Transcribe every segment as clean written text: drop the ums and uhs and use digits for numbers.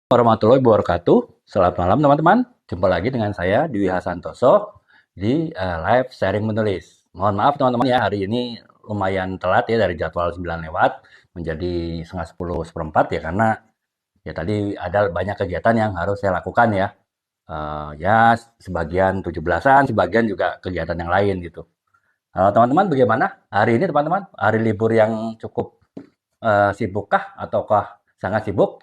Warahmatullahi wabarakatuh. Selamat malam teman-teman. Jumpa lagi dengan saya Dwi Hasantoso di live sharing menulis. Mohon maaf teman-teman ya, hari ini lumayan telat ya dari jadwal 9 lewat menjadi setengah 10 seperempat ya, karena ya tadi ada banyak kegiatan yang harus saya lakukan ya. Ya sebagian 17-an, sebagian juga kegiatan yang lain gitu. Teman-teman bagaimana hari ini teman-teman? Hari libur yang cukup sibukkah ataukah sangat sibuk?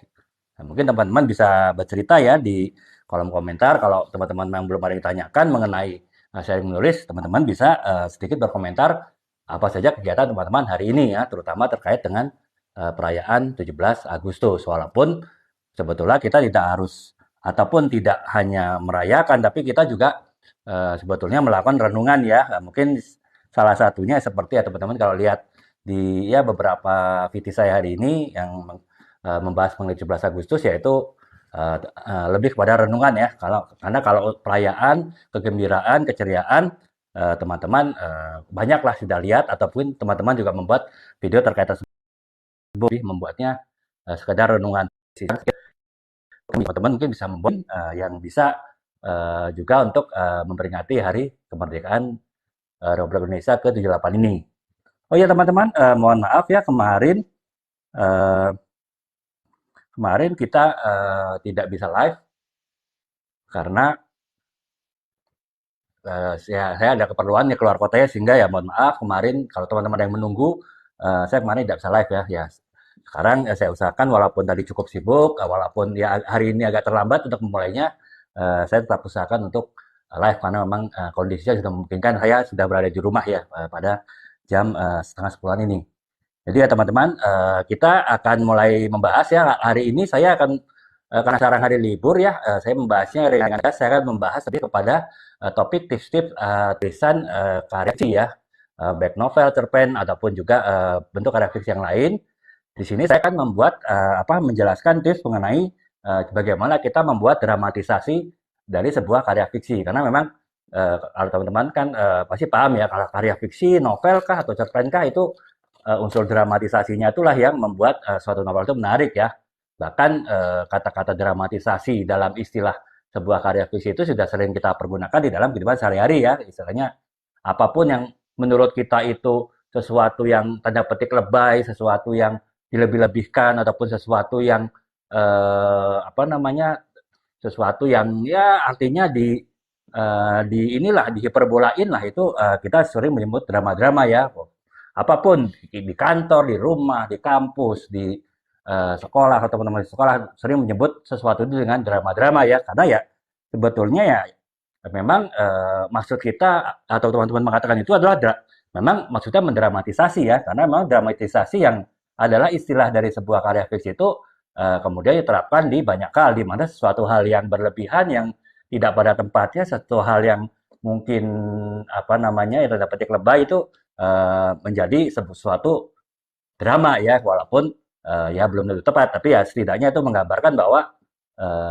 Nah, mungkin teman-teman bisa bercerita ya di kolom komentar kalau teman-teman yang belum ada yang ditanyakan mengenai sharing menulis, teman-teman bisa sedikit berkomentar apa saja kegiatan teman-teman hari ini ya, terutama terkait dengan perayaan 17 Agustus. Walaupun sebetulnya kita tidak harus ataupun tidak hanya merayakan, tapi kita juga sebetulnya melakukan renungan ya. Mungkin salah satunya seperti ya teman-teman kalau lihat di ya beberapa VT saya hari ini yang membahas mengenai 17 Agustus, yaitu lebih kepada renungan ya. Karena kalau perayaan, kegembiraan, keceriaan, teman-teman banyaklah sudah lihat ataupun teman-teman juga membuat video terkait tersebut, membuatnya sekedar renungan. Teman-teman mungkin bisa membuat yang bisa juga untuk memperingati Hari Kemerdekaan Republik Indonesia ke-78 ini. Oh ya teman-teman, mohon maaf ya eh, kemarin kita tidak bisa live karena saya ada keperluan ya keluar kota ya, sehingga ya mohon maaf kemarin kalau teman-teman yang menunggu, saya kemarin tidak bisa live ya. Ya sekarang saya usahakan walaupun tadi cukup sibuk, walaupun ya hari ini agak terlambat untuk memulainya, saya tetap usahakan untuk live karena memang kondisinya sudah memungkinkan saya sudah berada di rumah ya pada jam setengah 10-an ini. Jadi ya teman-teman, kita akan mulai membahas ya. Hari ini saya akan, karena sekarang hari libur ya, saya membahasnya ringan. Saya akan membahas lebih kepada topik tips-tips tulisan karya fiksi ya, baik novel, cerpen, ataupun juga bentuk karya fiksi yang lain. Di sini saya akan membuat menjelaskan tips mengenai bagaimana kita membuat dramatisasi dari sebuah karya fiksi. Karena memang kalau teman-teman kan pasti paham ya, kalau karya fiksi, novel kah atau cerpen kah itu unsur dramatisasinya itulah yang membuat suatu novel itu menarik ya. Bahkan kata-kata dramatisasi dalam istilah sebuah karya fiksi itu sudah sering kita pergunakan di dalam kehidupan sehari-hari ya. Istilahnya apapun yang menurut kita itu sesuatu yang tanda petik lebay, sesuatu yang dilebih-lebihkan ataupun sesuatu yang sesuatu yang ya artinya di hiperbolain lah, itu kita sering menyebut drama-drama ya. Apapun di kantor, di rumah, di kampus, di sekolah atau teman-teman di sekolah sering menyebut sesuatu itu dengan drama-drama ya, karena ya sebetulnya ya memang maksud kita atau teman-teman mengatakan itu adalah memang maksudnya mendramatisasi ya, karena memang dramatisasi yang adalah istilah dari sebuah karya fiksi itu kemudian diterapkan di banyak hal, di mana sesuatu hal yang berlebihan yang tidak pada tempatnya, sesuatu hal yang mungkin yang tanda petik lebay itu menjadi sesuatu drama ya, walaupun ya belum tentu tepat, tapi ya setidaknya itu menggambarkan bahwa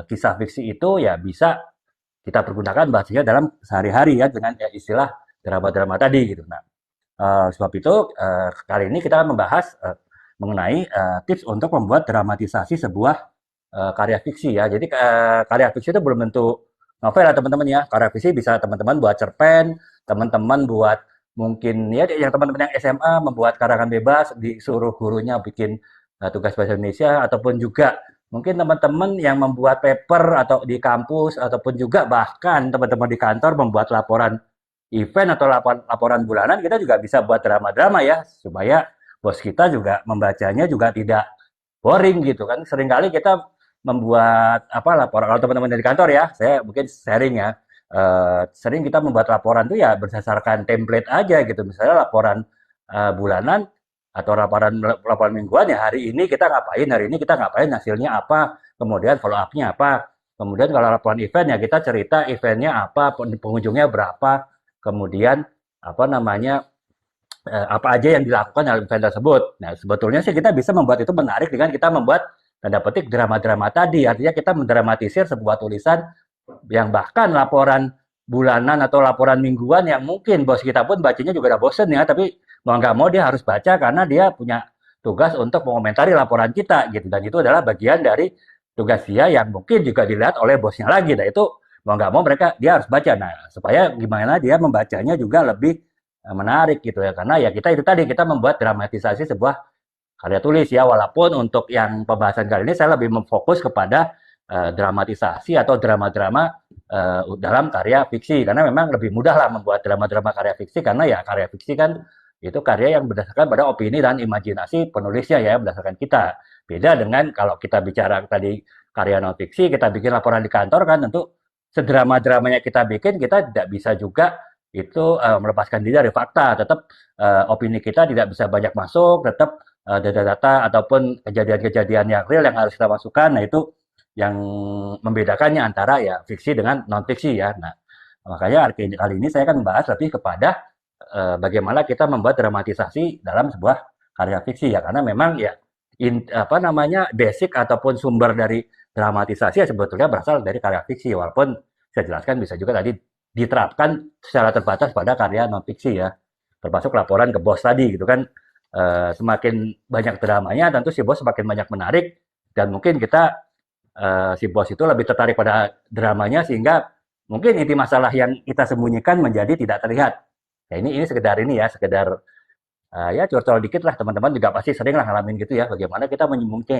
kisah fiksi itu ya bisa kita pergunakan bahasanya dalam sehari-hari ya dengan ya, istilah drama-drama tadi gitu. Nah, sebab itu kali ini kita akan membahas mengenai tips untuk membuat dramatisasi sebuah karya fiksi ya. Jadi karya fiksi itu belum tentu novel ya teman-teman ya. Karya fiksi bisa teman-teman buat cerpen, teman-teman buat mungkin ya yang teman-teman yang SMA membuat karangan bebas, disuruh gurunya bikin tugas bahasa Indonesia, ataupun juga mungkin teman-teman yang membuat paper atau di kampus, ataupun juga bahkan teman-teman di kantor membuat laporan event atau laporan bulanan, kita juga bisa buat drama-drama ya, supaya bos kita juga membacanya juga tidak boring gitu kan. Seringkali kita membuat laporan, kalau teman-teman dari kantor ya, saya mungkin sharing ya, sering kita membuat laporan tuh ya berdasarkan template aja gitu. Misalnya laporan bulanan atau laporan mingguan ya, hari ini kita ngapain, hasilnya apa, kemudian follow up-nya apa. Kemudian kalau laporan event ya kita cerita eventnya apa, pengunjungnya berapa, kemudian apa aja yang dilakukan dalam event tersebut. Nah, sebetulnya sih kita bisa membuat itu menarik dengan kita membuat tanda petik drama-drama tadi. Artinya kita mendramatisir sebuah tulisan yang bahkan laporan bulanan atau laporan mingguan yang mungkin bos kita pun bacanya juga udah bosen ya, tapi mau nggak mau dia harus baca karena dia punya tugas untuk mengomentari laporan kita gitu. Dan itu adalah bagian dari tugas dia yang mungkin juga dilihat oleh bosnya lagi. Nah itu mau nggak mau mereka dia harus baca. Nah supaya gimana dia membacanya juga lebih menarik gitu ya. Karena ya kita itu tadi kita membuat dramatisasi sebuah karya tulis ya. Walaupun untuk yang pembahasan kali ini saya lebih memfokus kepada dramatisasi atau drama-drama dalam karya fiksi. Karena memang lebih mudah lah membuat drama-drama karya fiksi karena ya karya fiksi kan itu karya yang berdasarkan pada opini dan imajinasi penulisnya ya berdasarkan kita. Beda dengan kalau kita bicara tadi karya non fiksi, kita bikin laporan di kantor kan tentu sedrama-dramanya kita bikin, kita tidak bisa juga itu melepaskan diri dari fakta. Tetap opini kita tidak bisa banyak masuk, tetap data-data ataupun kejadian-kejadian yang real yang harus kita masukkan. Nah itu yang membedakannya antara ya fiksi dengan non fiksi ya. Nah makanya kali ini saya akan membahas lebih kepada bagaimana kita membuat dramatisasi dalam sebuah karya fiksi ya karena memang ya apa namanya basic ataupun sumber dari dramatisasi ya sebetulnya berasal dari karya fiksi walaupun saya jelaskan bisa juga tadi diterapkan secara terbatas pada karya non fiksi ya termasuk laporan ke bos tadi gitu kan semakin banyak dramanya tentu si bos semakin banyak menarik dan mungkin kita si bos itu lebih tertarik pada dramanya sehingga mungkin inti masalah yang kita sembunyikan menjadi tidak terlihat. Ya ini sekedar ini ya, sekedar ya curcol dikit lah teman-teman juga pasti sering lah ngalamin gitu ya. Bagaimana kita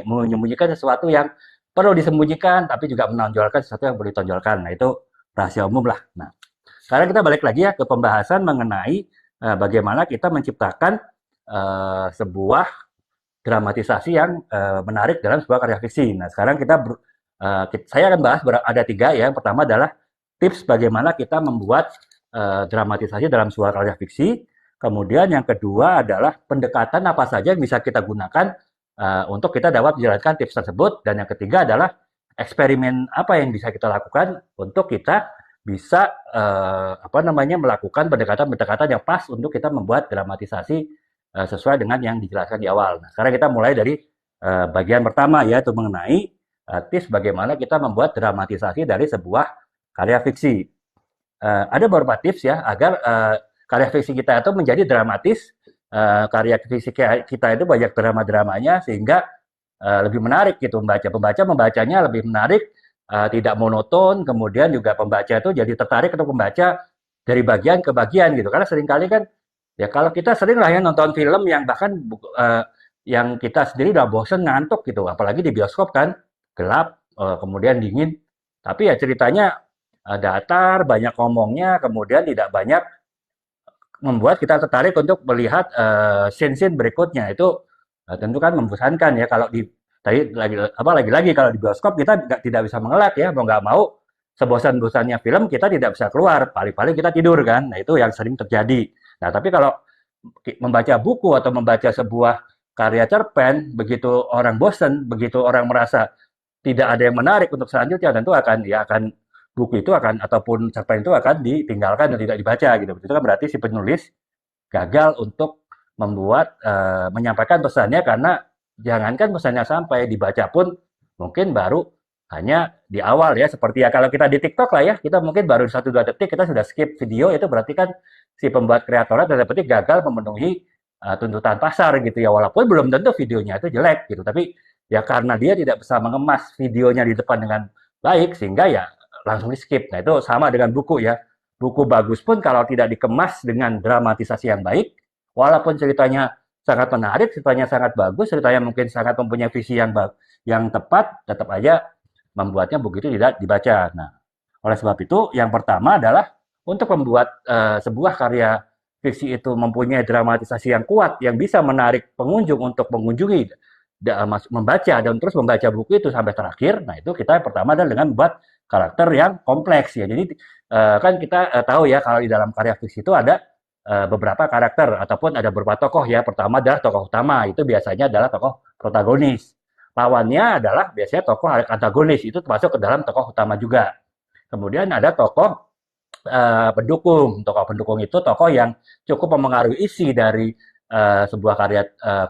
menyembunyikan sesuatu yang perlu disembunyikan tapi juga menonjolkan sesuatu yang perlu ditonjolkan. Nah itu rahasia umum lah. Nah sekarang kita balik lagi ya ke pembahasan mengenai bagaimana kita menciptakan sebuah dramatisasi yang menarik dalam sebuah karya fiksi. Nah sekarang saya akan bahas ada 3 ya. Yang pertama adalah tips bagaimana kita membuat dramatisasi dalam sebuah karya fiksi. Kemudian yang kedua adalah pendekatan apa saja yang bisa kita gunakan untuk kita dapat menjalankan tips tersebut. Dan yang ketiga adalah eksperimen apa yang bisa kita lakukan untuk kita bisa melakukan pendekatan-pendekatan yang pas untuk kita membuat dramatisasi sesuai dengan yang dijelaskan di awal. Nah, sekarang kita mulai dari bagian pertama yaitu mengenai tips bagaimana kita membuat dramatisasi dari sebuah karya fiksi. Ada beberapa tips ya agar karya fiksi kita itu menjadi dramatis, karya fiksi kita itu banyak drama-dramanya sehingga lebih menarik gitu pembaca membacanya lebih menarik, tidak monoton, kemudian juga pembaca itu jadi tertarik untuk membaca dari bagian ke bagian gitu. Karena seringkali kan ya kalau kita sering lah ya nonton film yang bahkan yang kita sendiri udah bosen ngantuk gitu, apalagi di bioskop kan gelap, kemudian dingin, tapi ya ceritanya datar, banyak ngomongnya, kemudian tidak banyak membuat kita tertarik untuk melihat scene-scene berikutnya. Itu tentu kan membosankan ya kalau di tadi lagi-lagi kalau di bioskop kita tidak bisa mengelak ya, mau nggak mau sebosan-bosannya film kita tidak bisa keluar, paling-paling kita tidur kan. Nah itu yang sering terjadi. Nah tapi kalau membaca buku atau membaca sebuah karya cerpen, begitu orang bosan, begitu orang merasa tidak ada yang menarik untuk selanjutnya, tentu akan buku itu akan ataupun cerpen itu akan ditinggalkan dan tidak dibaca gitu. Itu kan berarti si penulis gagal untuk membuat menyampaikan pesannya karena jangankan pesannya sampai dibaca pun mungkin baru hanya di awal ya seperti ya kalau kita di TikTok lah ya kita mungkin baru 1-2 detik kita sudah skip video itu berarti kan si pembuat kreatornya tanda petik gagal memenuhi tuntutan pasar gitu ya walaupun belum tentu videonya itu jelek gitu tapi ya karena dia tidak bisa mengemas videonya di depan dengan baik sehingga ya langsung di skip. Nah itu sama dengan buku ya. Buku bagus pun kalau tidak dikemas dengan dramatisasi yang baik, walaupun ceritanya sangat menarik, ceritanya sangat bagus, ceritanya mungkin sangat mempunyai visi yang tepat, tetap aja membuatnya buku itu tidak dibaca. Nah, oleh sebab itu yang pertama adalah untuk membuat sebuah karya fiksi itu mempunyai dramatisasi yang kuat, yang bisa menarik pengunjung untuk mengunjungi, membaca dan terus membaca buku itu sampai terakhir. Nah itu kita pertama adalah dengan membuat karakter yang kompleks ya. Jadi kan kita tahu ya kalau di dalam karya fiksi itu ada beberapa karakter ataupun ada beberapa tokoh ya. Pertama adalah tokoh utama, itu biasanya adalah tokoh protagonis. Lawannya adalah biasanya tokoh antagonis, itu termasuk ke dalam tokoh utama juga. Kemudian ada tokoh pendukung. Tokoh pendukung itu tokoh yang cukup memengaruhi isi dari sebuah karya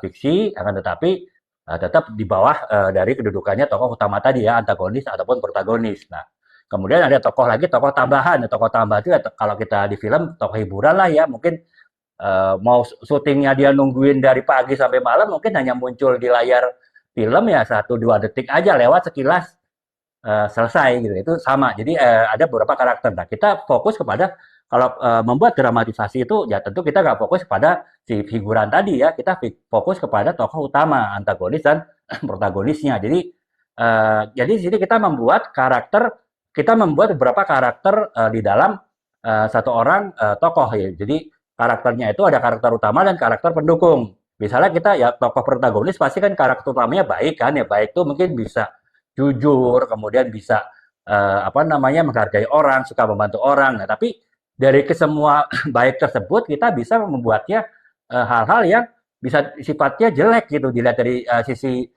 fiksi, akan tetapi tetap di bawah dari kedudukannya tokoh utama tadi ya, antagonis ataupun protagonis. Nah, kemudian ada tokoh lagi, tokoh tambahan. Tokoh tambahan itu ya, kalau kita di film tokoh hiburan lah ya, mungkin mau syutingnya dia nungguin dari pagi sampai malam, mungkin hanya muncul di layar film ya 1-2 detik aja lewat sekilas selesai gitu. Itu sama. Jadi ada beberapa karakter. Nah, kita fokus kepada kalau membuat dramatisasi itu ya tentu kita nggak fokus kepada si figuran tadi ya. Kita fokus kepada tokoh utama, antagonis dan protagonisnya. Jadi di sini kita membuat karakter, kita membuat beberapa karakter di dalam satu orang tokoh ya. Jadi karakternya itu ada karakter utama dan karakter pendukung. Misalnya kita ya tokoh protagonis pasti kan karakter utamanya baik kan ya, baik itu mungkin bisa jujur, kemudian bisa apa namanya menghargai orang, suka membantu orang. Nah, tapi dari kesemua baik tersebut kita bisa membuatnya hal-hal yang bisa sifatnya jelek gitu dilihat dari sisi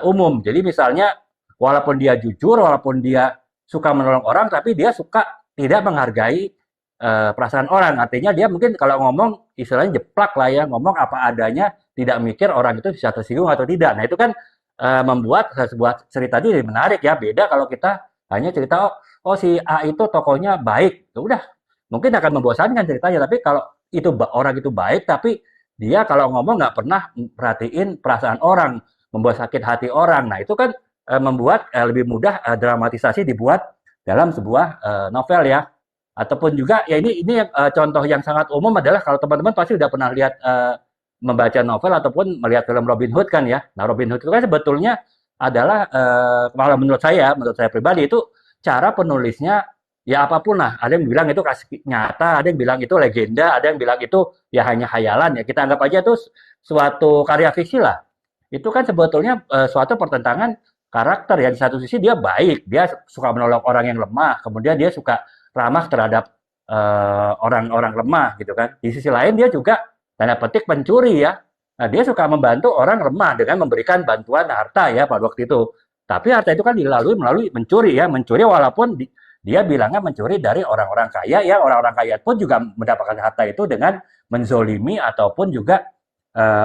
umum. Jadi misalnya walaupun dia jujur, walaupun dia suka menolong orang, tapi dia suka tidak menghargai perasaan orang. Artinya dia mungkin kalau ngomong istilahnya jeplak lah ya, ngomong apa adanya, tidak mikir orang itu bisa tersinggung atau tidak. Nah, itu kan membuat sebuah cerita itu jadi menarik ya. Beda kalau kita hanya cerita oh si A itu tokohnya baik, ya udah mungkin akan membosankan ceritanya. Tapi kalau itu orang itu baik, tapi dia kalau ngomong nggak pernah perhatiin perasaan orang, membuat sakit hati orang. Nah itu kan membuat lebih mudah dramatisasi dibuat dalam sebuah novel ya. Ataupun juga ya ini contoh yang sangat umum adalah kalau teman-teman pasti udah pernah lihat membaca novel ataupun melihat film Robin Hood kan ya. Nah Robin Hood itu kan sebetulnya adalah kalau menurut saya pribadi itu cara penulisnya ya apapun lah. Ada yang bilang itu kasih nyata, ada yang bilang itu legenda, ada yang bilang itu ya hanya hayalan ya. Kita anggap aja itu suatu karya fiksi lah. Itu kan sebetulnya suatu pertentangan karakter ya. Di satu sisi dia baik, dia suka menolong orang yang lemah, kemudian dia suka ramah terhadap orang-orang lemah gitu kan. Di sisi lain dia juga tanda petik pencuri ya. Nah, dia suka membantu orang lemah dengan memberikan bantuan harta ya pada waktu itu. Tapi harta itu kan melalui mencuri ya, mencuri walaupun dia bilangnya mencuri dari orang-orang kaya ya, orang-orang kaya pun juga mendapatkan harta itu dengan menzolimi ataupun juga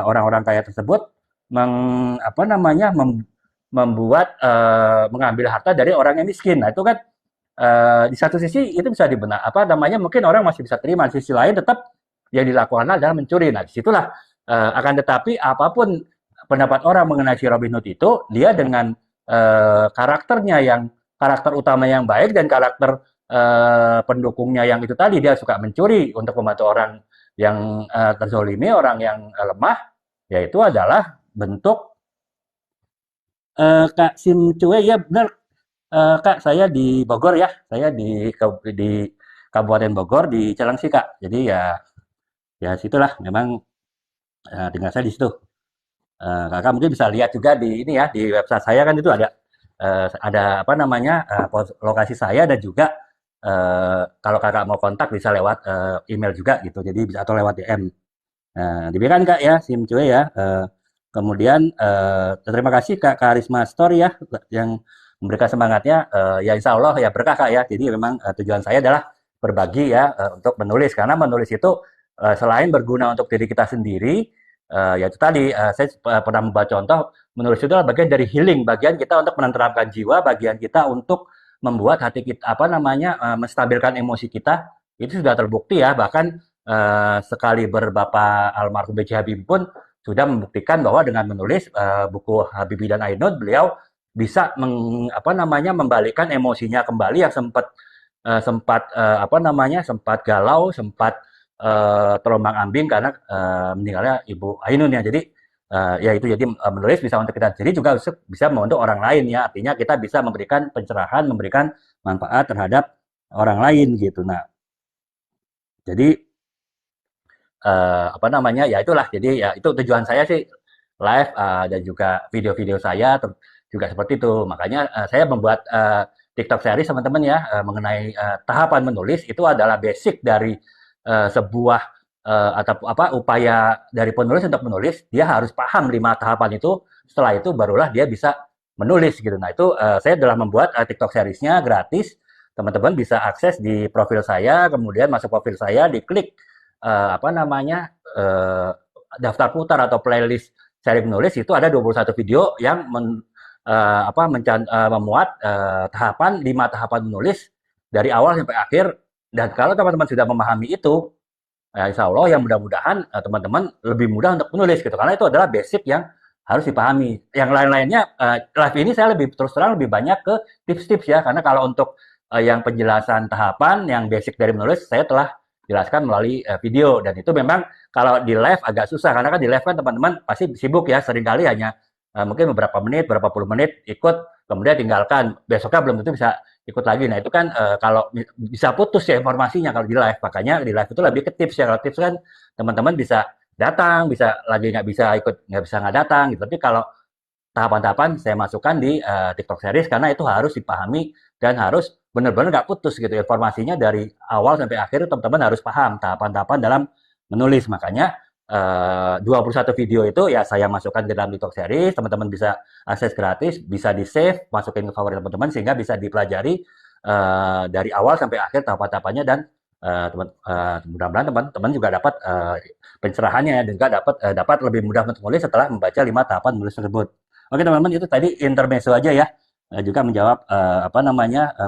orang-orang kaya tersebut apa namanya membuat mengambil harta dari orang yang miskin. Nah, itu kan di satu sisi itu bisa dibenar apa namanya mungkin orang masih bisa terima, di sisi lain tetap yang dilakukan adalah mencuri. Nah, disitulah akan tetapi apapun pendapat orang mengenai si Robin Hood itu, dia dengan karakternya yang karakter utama yang baik dan karakter pendukungnya yang itu tadi dia suka mencuri untuk membantu orang yang terzolimi, orang yang lemah, yaitu adalah bentuk Kak Sim Cue ya benar Kak, saya di Bogor ya. Saya di Kabupaten Bogor di Cilengsi Kak. Jadi ya situlah memang tinggal saya di situ. Kakak mungkin bisa lihat juga di ini ya di website saya kan itu ada apa namanya lokasi saya dan juga kalau kakak mau kontak bisa lewat email juga gitu. Jadi bisa atau lewat DM. Demikian Kak ya, Sim Cue ya. Kemudian terima kasih Kak Karisma Store ya yang memberikan semangatnya ya insya Allah ya berkah Kak ya. Jadi memang tujuan saya adalah berbagi ya untuk menulis karena menulis itu selain berguna untuk diri kita sendiri ya itu tadi saya pernah membaca contoh menulis itu adalah bagian dari healing, bagian kita untuk menenteramkan jiwa, bagian kita untuk membuat hati kita apa namanya menstabilkan emosi kita itu sudah terbukti ya bahkan sekali Bapak almarhum B.J. Habibie pun sudah membuktikan bahwa dengan menulis buku Habibie dan Ainun beliau bisa apa namanya membalikkan emosinya kembali yang sempat galau, sempat terombang-ambing karena meninggalnya Ibu Ainun ya. Jadi ya itu jadi menulis bisa untuk kita sendiri juga bisa untuk orang lain ya. Artinya kita bisa memberikan pencerahan, memberikan manfaat terhadap orang lain gitu. Nah, jadi apa namanya ya itulah. Jadi ya itu tujuan saya sih live dan juga video-video saya juga seperti itu. Makanya saya membuat TikTok series teman-teman ya mengenai tahapan menulis itu adalah basic dari sebuah atau apa upaya dari penulis untuk menulis. Dia harus paham 5 tahapan itu. Setelah itu barulah dia bisa menulis gitu. Nah itu saya telah membuat TikTok seriesnya gratis. Teman-teman bisa akses di profil saya, kemudian masuk profil saya, diklik apa namanya daftar putar atau playlist seri menulis itu ada 21 video yang memuat tahapan 5 tahapan menulis dari awal sampai akhir dan kalau teman-teman sudah memahami itu insya Allah yang mudah-mudahan teman-teman lebih mudah untuk menulis gitu karena itu adalah basic yang harus dipahami. Yang lain-lainnya, live ini saya lebih terus terang lebih banyak ke tips-tips ya, karena kalau untuk yang penjelasan tahapan yang basic dari menulis saya telah jelaskan melalui video, dan itu memang kalau di live agak susah karena kan di live kan teman-teman pasti sibuk ya, seringkali hanya mungkin beberapa menit, berapa puluh menit ikut, kemudian tinggalkan, besoknya belum tentu bisa ikut lagi. Nah itu kan kalau bisa putus ya informasinya kalau di live, makanya di live itu lebih ke tips ya. Kalau tips kan teman-teman bisa datang, bisa lagi nggak bisa ikut, nggak datang gitu. Tapi kalau tahapan-tahapan saya masukkan di TikTok series karena itu harus dipahami dan harus benar-benar nggak putus gitu informasinya dari awal sampai akhir. Teman-teman harus paham tahapan-tahapan dalam menulis. Makanya 21 video itu ya saya masukkan ke dalam TikTok series, teman-teman bisa akses gratis, bisa di save, masukin ke favorit teman-teman sehingga bisa dipelajari dari awal sampai akhir tahapan-tahapannya, dan mudah-mudahan teman-teman juga dapat pencerahannya dan juga dapat lebih mudah menulis setelah membaca 5 tahapan menulis tersebut. Oke teman-teman, itu tadi intermezzo aja ya. Juga menjawab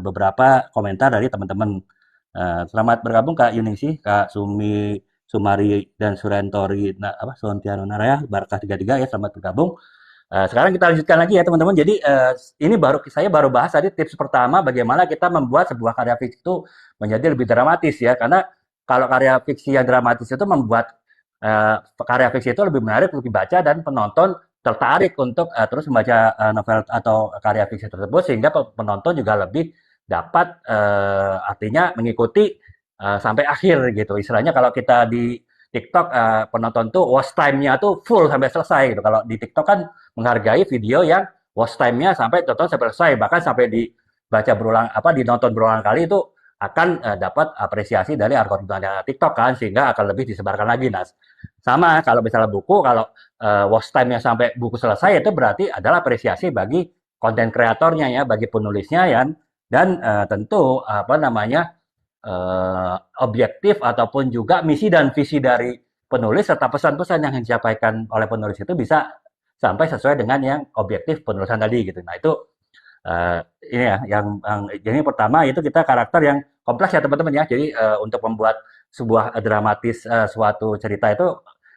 beberapa komentar dari teman-teman. Selamat bergabung Kak Yuningsi, Kak Sumari dan Surentori, Sontiano Naraya, Barkah 33 ya, selamat bergabung. Sekarang kita lanjutkan lagi ya teman-teman. Jadi ini saya baru bahas tadi tips pertama bagaimana kita membuat sebuah karya fiksi itu menjadi lebih dramatis ya. Karena kalau karya fiksi yang dramatis itu membuat karya fiksi itu lebih menarik untuk dibaca dan penonton tertarik untuk terus membaca novel atau karya fiksi tersebut, sehingga penonton juga lebih dapat artinya mengikuti sampai akhir gitu. Istilahnya kalau kita di TikTok penonton tuh watch time-nya tuh full sampai selesai gitu. Kalau di TikTok kan menghargai video yang watch time-nya sampai tonton sampai selesai, bahkan sampai dibaca berulang dinonton berulang kali, itu akan dapat apresiasi dari algoritma TikTok kan, sehingga akan lebih disebarkan lagi. Nah, sama kalau misalnya buku, kalau watch time-nya sampai buku selesai, itu berarti adalah apresiasi bagi konten kreatornya ya, bagi penulisnya ya, dan tentu objektif ataupun juga misi dan visi dari penulis serta pesan-pesan yang disampaikan oleh penulis itu bisa sampai sesuai dengan yang objektif penulisan tadi gitu. Nah itu ini ya yang pertama, itu kita karakter yang kompleks ya teman-teman ya. Jadi untuk membuat sebuah dramatis suatu cerita itu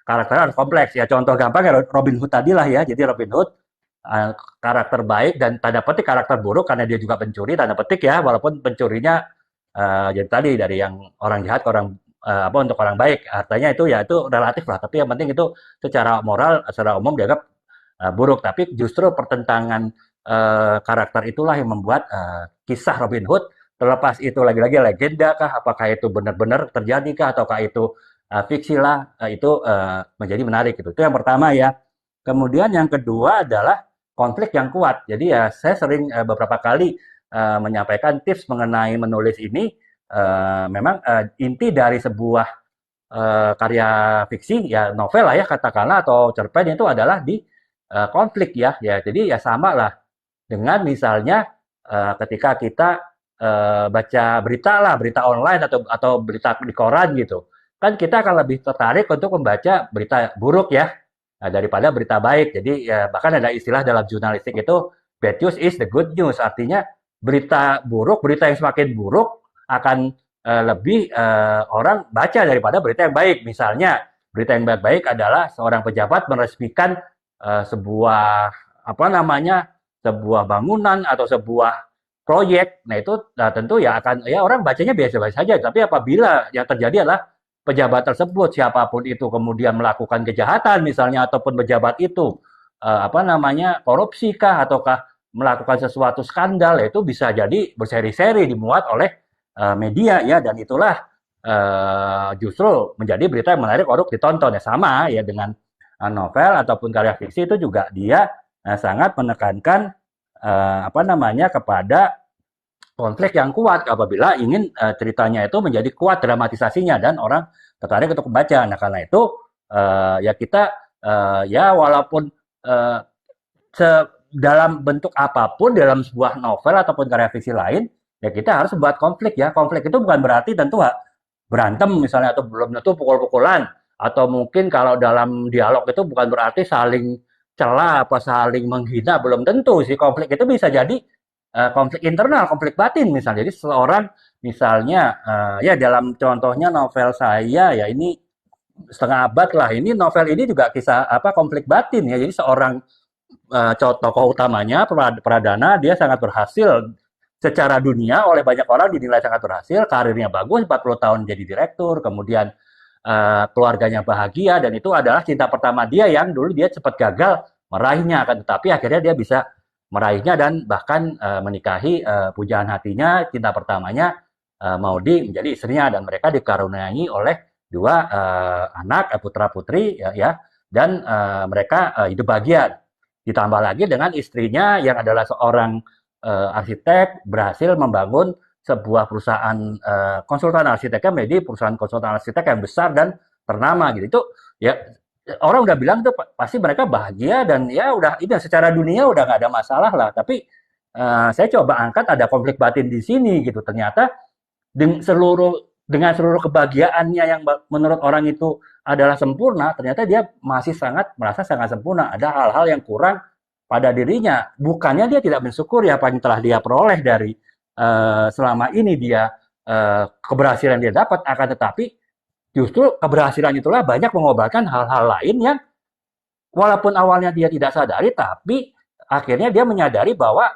karakternya harus kompleks ya. Contoh gampang ya Robin Hood tadi lah ya. Jadi Robin Hood karakter baik dan tanda petik karakter buruk karena dia juga pencuri, tanda petik ya, walaupun pencurinya jadi tadi dari yang orang jahat ke orang untuk orang baik, artinya itu ya itu relatif lah, tapi yang penting itu secara moral secara umum dianggap buruk. Tapi justru pertentangan karakter itulah yang membuat kisah Robin Hood, terlepas itu lagi-lagi legenda kah, apakah itu benar-benar terjadi kah, ataukah itu fiksi lah, itu menjadi menarik gitu. Itu yang pertama ya. Kemudian yang kedua adalah konflik yang kuat. Jadi ya saya sering beberapa kali menyampaikan tips mengenai menulis ini. Memang inti dari sebuah karya fiksi ya, novel lah ya katakanlah, atau cerpen, itu adalah di konflik ya. Jadi ya sama lah dengan misalnya ketika kita baca berita online atau berita di koran gitu, kan kita akan lebih tertarik untuk membaca berita buruk ya daripada berita baik. Jadi ya, bahkan ada istilah dalam jurnalistik itu bad news is the good news, artinya berita buruk, berita yang semakin buruk akan lebih orang baca daripada berita yang baik. Misalnya berita yang baik adalah seorang pejabat meresmikan sebuah sebuah bangunan atau sebuah proyek. Nah itu tentu ya akan ya orang bacanya biasa-biasa saja. Tapi apabila yang terjadi adalah pejabat tersebut siapapun itu kemudian melakukan kejahatan misalnya, ataupun pejabat itu korupsi kah, ataukah melakukan sesuatu skandal, itu bisa jadi berseri-seri dimuat oleh media ya, dan itulah justru menjadi berita yang menarik untuk ditonton ya. Sama ya dengan novel ataupun karya fiksi, itu juga dia sangat menekankan kepada konflik yang kuat apabila ingin ceritanya itu menjadi kuat dramatisasinya dan orang tertarik untuk membaca. Nah karena itu ya kita ya walaupun dalam bentuk apapun dalam sebuah novel ataupun karya fiksi lain, ya kita harus membuat konflik ya. Konflik itu bukan berarti tentu berantem misalnya, atau belum tentu pukul-pukulan, atau mungkin kalau dalam dialog itu bukan berarti saling cela apa saling menghina, belum tentu sih. Konflik itu bisa jadi konflik internal, konflik batin misalnya. Jadi seseorang misalnya ya dalam contohnya novel saya ya ini setengah abad lah. Ini novel ini juga kisah apa konflik batin ya. Jadi seorang tokoh utamanya Pradana dia sangat berhasil secara dunia oleh banyak orang dinilai sangat berhasil, karirnya bagus, 40 tahun jadi direktur, kemudian keluarganya bahagia dan itu adalah cinta pertama dia yang dulu dia cepat gagal meraihnya kan tetapi akhirnya dia bisa meraihnya dan bahkan menikahi pujaan hatinya cinta pertamanya Maudi menjadi istrinya dan mereka dikaruniai oleh dua anak putra putri ya dan mereka hidup bahagia ditambah lagi dengan istrinya yang adalah seorang arsitek berhasil membangun sebuah perusahaan konsultan arsiteknya menjadi perusahaan konsultan arsitek yang besar dan ternama gitu. Itu ya orang udah bilang tuh pasti mereka bahagia dan ya udah itu secara dunia udah nggak ada masalah lah. Tapi saya coba angkat ada konflik batin di sini gitu. Ternyata dengan seluruh kebahagiaannya yang menurut orang itu adalah sempurna, ternyata dia masih merasa sangat sempurna. Ada hal-hal yang kurang pada dirinya. Bukannya dia tidak bersyukur ya apa yang telah dia peroleh dari selama ini dia keberhasilan dia dapat, akan tetapi justru keberhasilan itulah banyak mengobarkan hal-hal lain yang walaupun awalnya dia tidak sadari, tapi akhirnya dia menyadari bahwa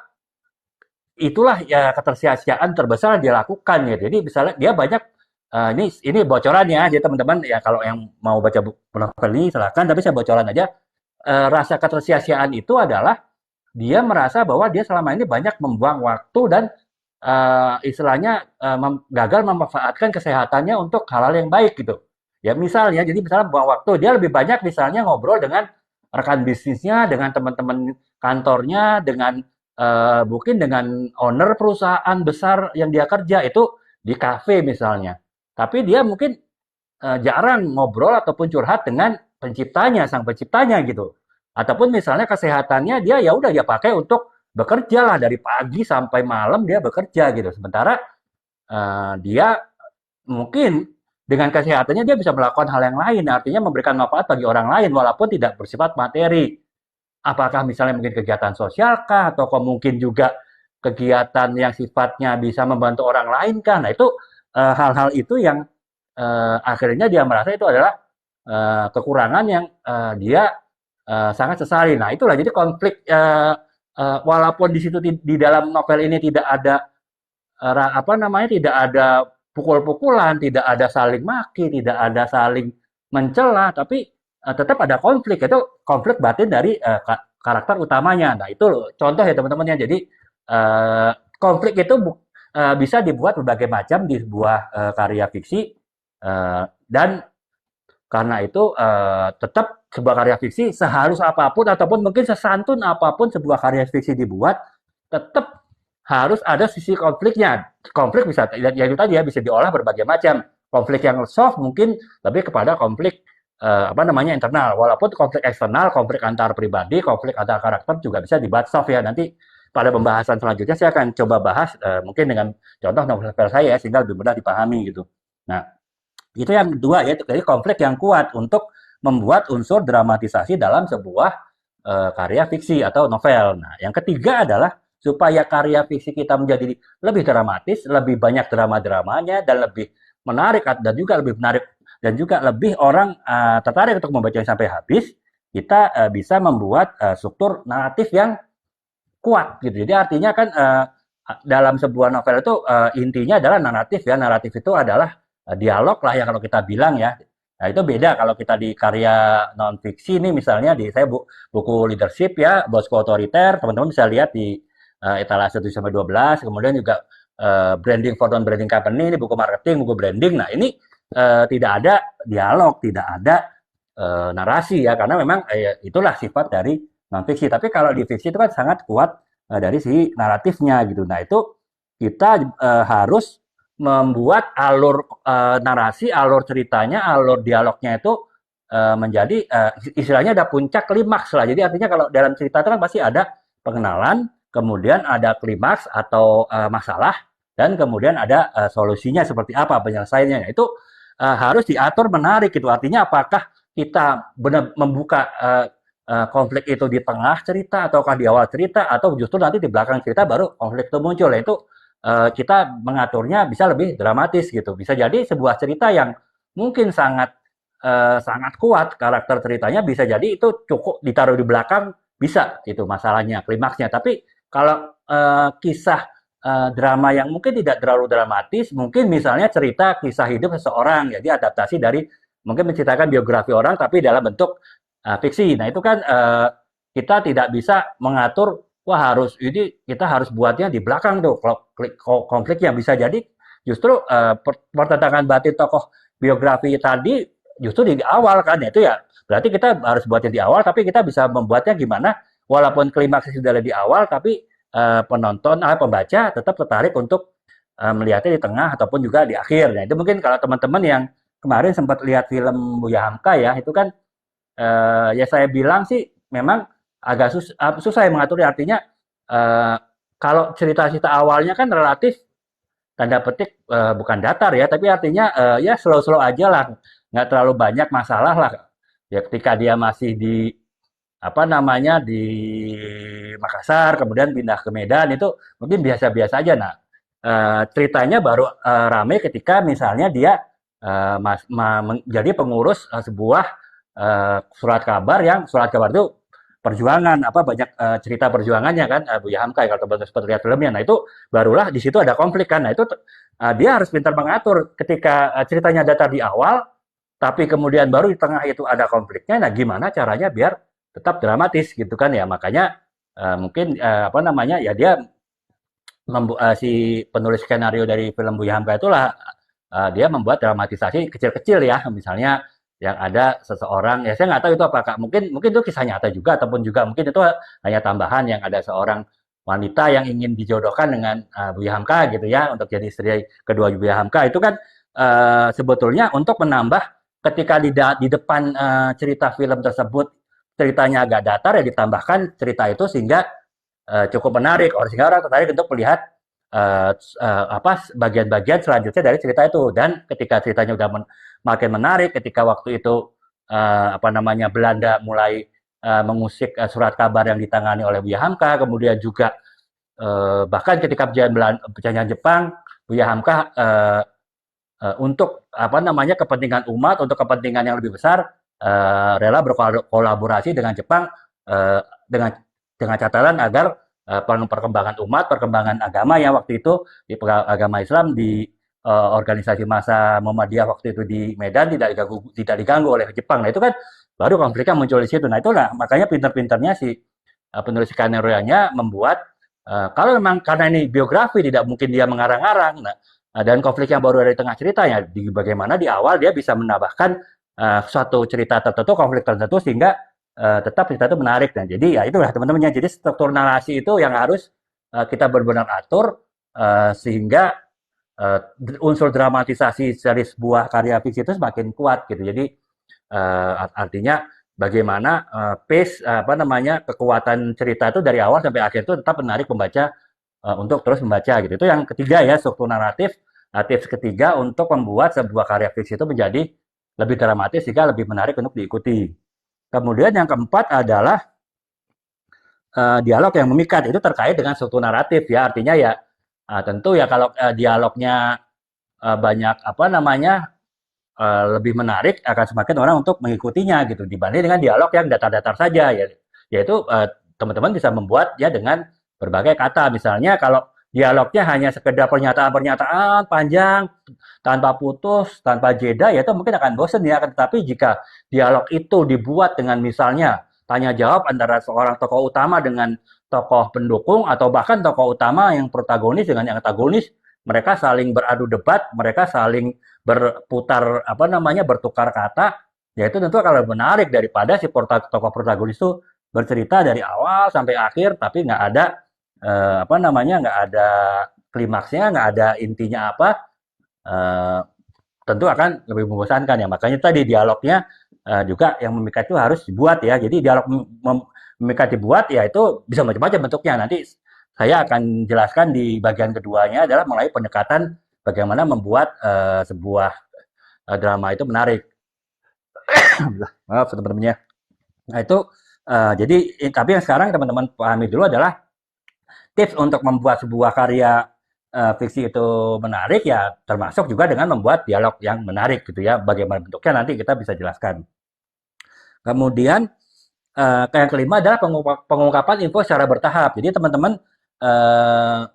itulah ya ketersia-siaan terbesar yang dia lakukan ya. Jadi misalnya dia banyak ini bocorannya aja teman-teman ya kalau yang mau baca buku novel ini silakan tapi saya bocoran aja rasa ketersia-siaan itu adalah dia merasa bahwa dia selama ini banyak membuang waktu dan istilahnya gagal memanfaatkan kesehatannya untuk hal-hal yang baik gitu. Ya misalnya, jadi misalnya buang waktu, dia lebih banyak misalnya ngobrol dengan rekan bisnisnya, dengan teman-teman kantornya, dengan mungkin dengan owner perusahaan besar yang dia kerja itu di kafe misalnya. Tapi dia mungkin jarang ngobrol ataupun curhat dengan penciptanya, sang penciptanya gitu. Ataupun misalnya kesehatannya dia ya udah dia pakai untuk bekerja lah dari pagi sampai malam dia bekerja gitu. Sementara dia mungkin dengan kesehatannya dia bisa melakukan hal yang lain, artinya memberikan manfaat bagi orang lain walaupun tidak bersifat materi. Apakah misalnya mungkin kegiatan sosial kah atau mungkin juga kegiatan yang sifatnya bisa membantu orang lain kah? Nah itu hal-hal itu yang akhirnya dia merasa itu adalah kekurangan yang dia sangat sesali. Nah itulah jadi konflik walaupun di situ di dalam novel ini tidak ada apa namanya tidak ada pukul-pukulan, tidak ada saling maki, tidak ada saling mencela, tapi tetap ada konflik. Itu konflik batin dari karakter utamanya. Nah itu contoh ya teman-teman ya. Jadi konflik itu bisa dibuat berbagai macam di sebuah karya fiksi dan karena itu tetap sebuah karya fiksi sehalus apapun ataupun mungkin sesantun apapun sebuah karya fiksi dibuat tetap harus ada sisi konfliknya. Konflik bisa ya itu tadi ya bisa diolah berbagai macam. Konflik yang soft mungkin lebih kepada konflik apa namanya internal. Walaupun konflik eksternal, konflik antar pribadi, konflik antar karakter juga bisa dibahas soft ya. Nanti pada pembahasan selanjutnya saya akan coba bahas mungkin dengan contoh novel saya sehingga lebih mudah dipahami gitu. Nah, itu yang kedua ya, jadi konflik yang kuat untuk membuat unsur dramatisasi dalam sebuah karya fiksi atau novel. Nah, yang ketiga adalah supaya karya fiksi kita menjadi lebih dramatis, lebih banyak drama-dramanya dan lebih menarik dan juga lebih menarik dan juga lebih orang tertarik untuk membacanya sampai habis, kita bisa membuat struktur naratif yang kuat gitu. Jadi artinya kan dalam sebuah novel itu intinya adalah naratif ya. Naratif itu adalah dialog lah ya kalau kita bilang ya. Nah itu beda kalau kita di karya non fiksi ini misalnya di saya buku leadership ya, bosku otoriter, teman-teman bisa lihat di etalase 7-12, kemudian juga branding for non branding company, ini buku marketing, buku branding. Nah ini tidak ada dialog, tidak ada narasi ya, karena memang itulah sifat dari non fiksi. Tapi kalau di fiksi itu kan sangat kuat dari si naratifnya gitu. Nah itu kita harus membuat alur narasi, alur ceritanya, alur dialognya itu menjadi istilahnya ada puncak klimaks lah. Jadi artinya kalau dalam cerita itu kan pasti ada pengenalan, kemudian ada klimaks atau masalah, dan kemudian ada solusinya seperti apa penyelesaiannya. Itu harus diatur menarik gitu. Artinya apakah kita benar membuka konflik itu di tengah cerita ataukah di awal cerita atau justru nanti di belakang cerita baru konflik itu muncul. Itu kita mengaturnya bisa lebih dramatis gitu. Bisa jadi sebuah cerita yang mungkin sangat sangat kuat karakter ceritanya, bisa jadi itu cukup ditaruh di belakang, bisa gitu masalahnya, klimaksnya. Tapi kalau kisah drama yang mungkin tidak terlalu dramatis, mungkin misalnya cerita kisah hidup seseorang, jadi adaptasi dari mungkin menceritakan biografi orang tapi dalam bentuk fiksi. Nah itu kan kita tidak bisa mengatur, wah harus ini kita harus buatnya di belakang tuh konfliknya. Bisa jadi justru pertentangan batin tokoh biografi tadi justru di awal kan, itu ya berarti kita harus buatnya di awal, tapi kita bisa membuatnya gimana walaupun klimaksnya sudah ada di awal, tapi penonton pembaca tetap tertarik untuk melihatnya di tengah ataupun juga di akhir. Nah itu mungkin kalau teman-teman yang kemarin sempat lihat film Buya Hamka ya, itu kan ya saya bilang sih memang agak susah ya mengaturnya. Artinya eh, kalau cerita-cerita awalnya kan relatif tanda petik bukan datar ya, tapi artinya ya slow-slow aja lah, nggak terlalu banyak masalah lah. Ya ketika dia masih di apa namanya di Makassar, kemudian pindah ke Medan itu mungkin biasa-biasa aja. Nah, ceritanya baru rame ketika misalnya dia menjadi pengurus sebuah surat kabar, yang surat kabar itu perjuangan apa banyak cerita perjuangannya kan, Buya Hamka kalau teman-teman sempat lihat filmnya. Nah itu barulah di situ ada konflik kan. Nah itu dia harus pintar mengatur ketika ceritanya datar di awal, tapi kemudian baru di tengah itu ada konfliknya. Nah gimana caranya biar tetap dramatis gitu kan ya. Makanya mungkin apa namanya ya dia si penulis skenario dari film Buya Hamka itulah dia membuat dramatisasi kecil-kecil ya, misalnya yang ada seseorang, ya saya nggak tahu itu apakah mungkin mungkin itu kisah nyata juga ataupun juga mungkin itu hanya tambahan, yang ada seorang wanita yang ingin dijodohkan dengan Buya Hamka gitu ya, untuk jadi istri kedua Buya Hamka. Itu kan sebetulnya untuk menambah ketika di depan cerita film tersebut ceritanya agak datar, ya ditambahkan cerita itu sehingga cukup menarik, sehingga orang tertarik untuk melihat apa bagian-bagian selanjutnya dari cerita itu. Dan ketika ceritanya udah makin menarik, ketika waktu itu apa namanya Belanda mulai mengusik surat kabar yang ditangani oleh Buya Hamka, kemudian juga bahkan ketika perjanjian Jepang, Buya Hamka untuk apa namanya kepentingan umat, untuk kepentingan yang lebih besar, rela berkolaborasi dengan Jepang dengan catatan agar perkembangan umat, perkembangan agama ya waktu itu di agama Islam di organisasi massa Muhammadiyah waktu itu di Medan tidak diganggu oleh Jepang. Nah itu kan baru konfliknya muncul di situ. Nah itulah makanya pinter-pinternya si penulis skenario-nya membuat kalau memang karena ini biografi tidak mungkin dia mengarang-arang. Nah, dan konflik yang baru dari tengah ceritanya, bagaimana di awal dia bisa menambahkan suatu cerita tertentu, konflik tertentu sehingga tetap cerita itu menarik. Dan jadi ya itulah teman-temannya. Jadi struktur narasi itu yang harus kita benar-benar atur sehingga unsur dramatisasi dari sebuah karya fiksi itu semakin kuat gitu. Jadi artinya bagaimana pace apa namanya kekuatan cerita itu dari awal sampai akhir itu tetap menarik pembaca untuk terus membaca gitu. Itu yang ketiga ya, struktur naratif. Tips ketiga untuk membuat sebuah karya fiksi itu menjadi lebih dramatis sehingga lebih menarik untuk diikuti. Kemudian yang keempat adalah dialog yang memikat. Itu terkait dengan struktur naratif ya. Artinya ya tentu ya kalau dialognya banyak apa namanya lebih menarik, akan semakin orang untuk mengikutinya gitu dibanding dengan dialog yang datar-datar saja ya. Yaitu teman-teman bisa membuat ya dengan berbagai kata. Misalnya kalau dialognya hanya sekedar pernyataan-pernyataan panjang tanpa putus, tanpa jeda, ya itu mungkin akan bosen ya. Tetapi jika dialog itu dibuat dengan misalnya tanya jawab antara seorang tokoh utama dengan tokoh pendukung, atau bahkan tokoh utama yang protagonis dengan yang antagonis, mereka saling beradu debat, mereka saling berputar apa namanya bertukar kata, ya itu tentu akan lebih menarik daripada si tokoh protagonis itu bercerita dari awal sampai akhir tapi nggak ada apa namanya nggak ada klimaksnya, nggak ada intinya apa, eh, tentu akan lebih membosankan ya. Makanya tadi dialognya juga yang memikat itu harus dibuat ya. Jadi dialog memikat dibuat ya itu bisa macam-macam bentuknya. Nanti saya akan jelaskan di bagian keduanya adalah mulai pendekatan bagaimana membuat sebuah drama itu menarik. Maaf teman-temannya. Nah itu jadi tapi yang sekarang teman-teman pahami dulu adalah tips untuk membuat sebuah karya fiksi itu menarik ya termasuk juga dengan membuat dialog yang menarik gitu ya. Bagaimana bentuknya nanti kita bisa jelaskan. Kemudian yang kelima adalah pengungkapan info secara bertahap. Jadi teman-teman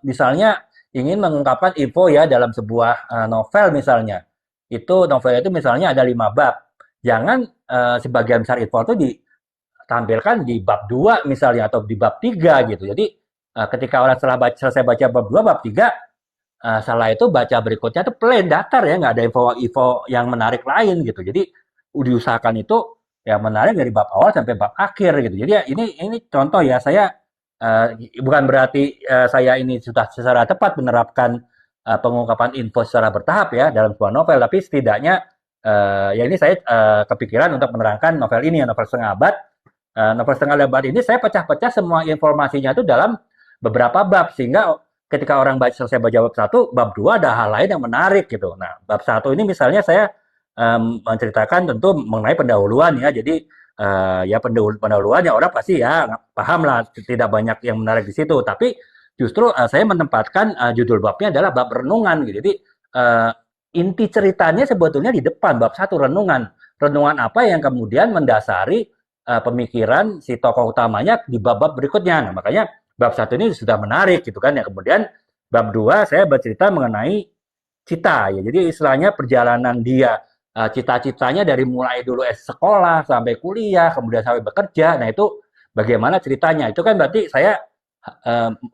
misalnya ingin mengungkapkan info ya dalam sebuah novel misalnya. Itu novel itu misalnya ada 5 bab. Jangan sebagian besar info itu ditampilkan di bab 2 misalnya atau di bab 3 gitu. Jadi ketika orang selesai baca bab 2, bab 3 setelah itu baca berikutnya itu plain datar ya, nggak ada info-info yang menarik lain gitu. Jadi diusahakan itu ya menarik dari bab awal sampai bab akhir gitu. Jadi ya ini contoh ya, saya bukan berarti saya ini sudah secara tepat menerapkan pengungkapan info secara bertahap ya dalam sebuah novel, tapi setidaknya ya ini saya kepikiran untuk menerangkan novel ini ya, novel setengah abad. Novel setengah abad ini saya pecah-pecah semua informasinya itu dalam beberapa bab, sehingga ketika orang selesai baca bab 1, bab 2 ada hal lain yang menarik gitu. Nah, bab 1 ini misalnya saya menceritakan tentu mengenai pendahuluan ya. Jadi ya pendahuluannya orang pasti ya paham lah, tidak banyak yang menarik di situ. Tapi justru saya menempatkan judul babnya adalah bab renungan gitu. Jadi inti ceritanya sebetulnya di depan bab 1 renungan. Renungan apa yang kemudian mendasari pemikiran si tokoh utamanya di bab-bab berikutnya. Nah, makanya bab 1 ini sudah menarik gitu kan ya. Kemudian bab 2 saya bercerita mengenai cita ya. Jadi istilahnya perjalanan dia cita-citanya dari mulai dulu sekolah sampai kuliah, kemudian sampai bekerja. Nah, itu bagaimana ceritanya. Itu kan berarti saya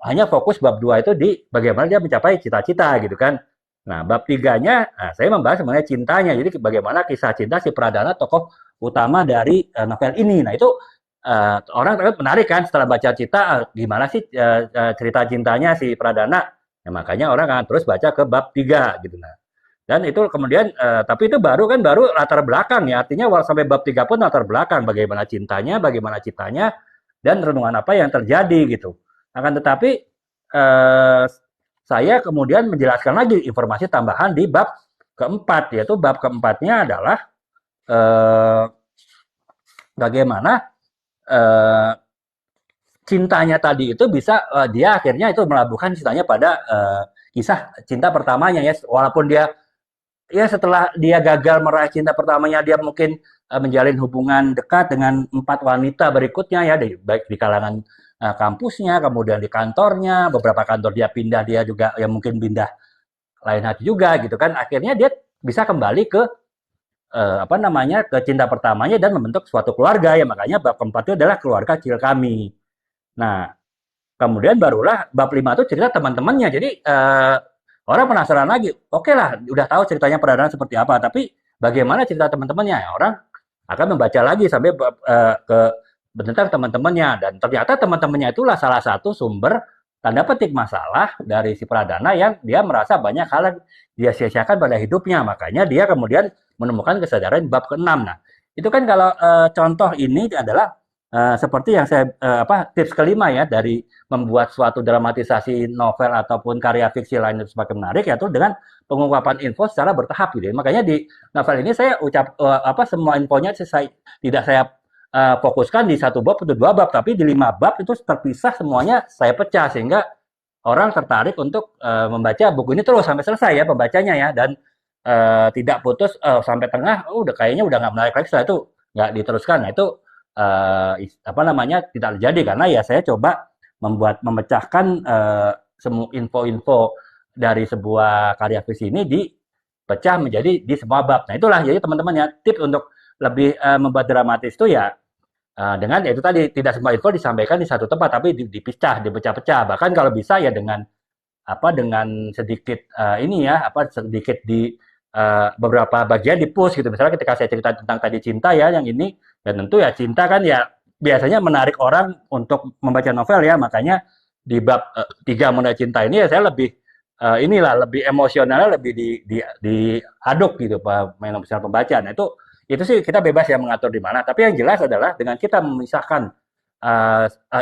hanya fokus bab 2 itu di bagaimana dia mencapai cita-cita gitu kan. Nah, bab 3-nya saya membahas mengenai cintanya. Jadi bagaimana kisah cinta si Pradana tokoh utama dari novel ini. Nah, itu orang menarik kan setelah baca cerita gimana sih cerita cintanya si Pradana. Ya, makanya orang akan terus baca ke bab 3 gitu. Nah, dan itu kemudian tapi itu baru latar belakang ya. Artinya sampai bab 3 pun latar belakang bagaimana cintanya, bagaimana citanya dan renungan apa yang terjadi gitu. Akan tetapi saya kemudian menjelaskan lagi informasi tambahan di bab keempat, yaitu bab keempatnya adalah bagaimana cintanya tadi itu bisa dia akhirnya itu melabuhkan cintanya pada kisah cinta pertamanya ya, walaupun dia ya setelah dia gagal meraih cinta pertamanya, dia mungkin menjalin hubungan dekat dengan 4 wanita berikutnya ya, baik di kalangan kampusnya, kemudian di kantornya, beberapa kantor dia pindah, dia juga ya mungkin pindah lain hati juga gitu kan. Akhirnya dia bisa kembali ke apa namanya, ke cinta pertamanya dan membentuk suatu keluarga ya. Makanya bab keempat itu adalah keluarga kecil kami. Nah, kemudian barulah bab 5 itu cerita teman-temannya. Jadi orang penasaran lagi. Oke lah, udah tahu ceritanya Pradana seperti apa, tapi bagaimana cerita teman-temannya? Ya, orang akan membaca lagi sampai ke tentang teman-temannya, dan ternyata teman-temannya itulah salah satu sumber tanda petik masalah dari si Pradana yang dia merasa banyak hal yang dia sia-siakan pada hidupnya. Makanya dia kemudian menemukan kesadaran bab ke-6. Nah, itu kan kalau contoh ini adalah seperti yang saya tips kelima ya dari membuat suatu dramatisasi novel ataupun karya fiksi lain itu semakin menarik, yaitu dengan pengungkapan info secara bertahap gitu. Makanya di novel ini saya semua infonya tidak saya fokuskan di 1 bab atau 2 bab, tapi di 5 bab itu terpisah semuanya saya pecah sehingga orang tertarik untuk membaca buku ini terus sampai selesai ya pembacanya ya, dan tidak putus sampai tengah udah kayaknya udah nggak menarik lagi, setelah itu nggak diteruskan. Nah, itu tidak terjadi karena ya saya coba memecahkan semua info-info dari sebuah karya fiksi ini dipecah menjadi di semua bab. Nah, itulah jadi teman-teman ya tips untuk lebih membuat dramatis itu ya dengan itu tadi, tidak semua info disampaikan di satu tempat tapi dipecah-pecah. Bahkan kalau bisa ya dengan sedikit sedikit di beberapa bagian di-push gitu. Misalnya ketika saya cerita tentang tadi cinta ya yang ini, dan tentu ya cinta kan ya biasanya menarik orang untuk membaca novel ya. Makanya di bab 3 mengenai cinta ini ya saya lebih lebih emosionalnya lebih diaduk gitu misalnya pembaca. Nah, itu sih kita bebas ya mengatur di mana. Tapi yang jelas adalah dengan kita memisahkan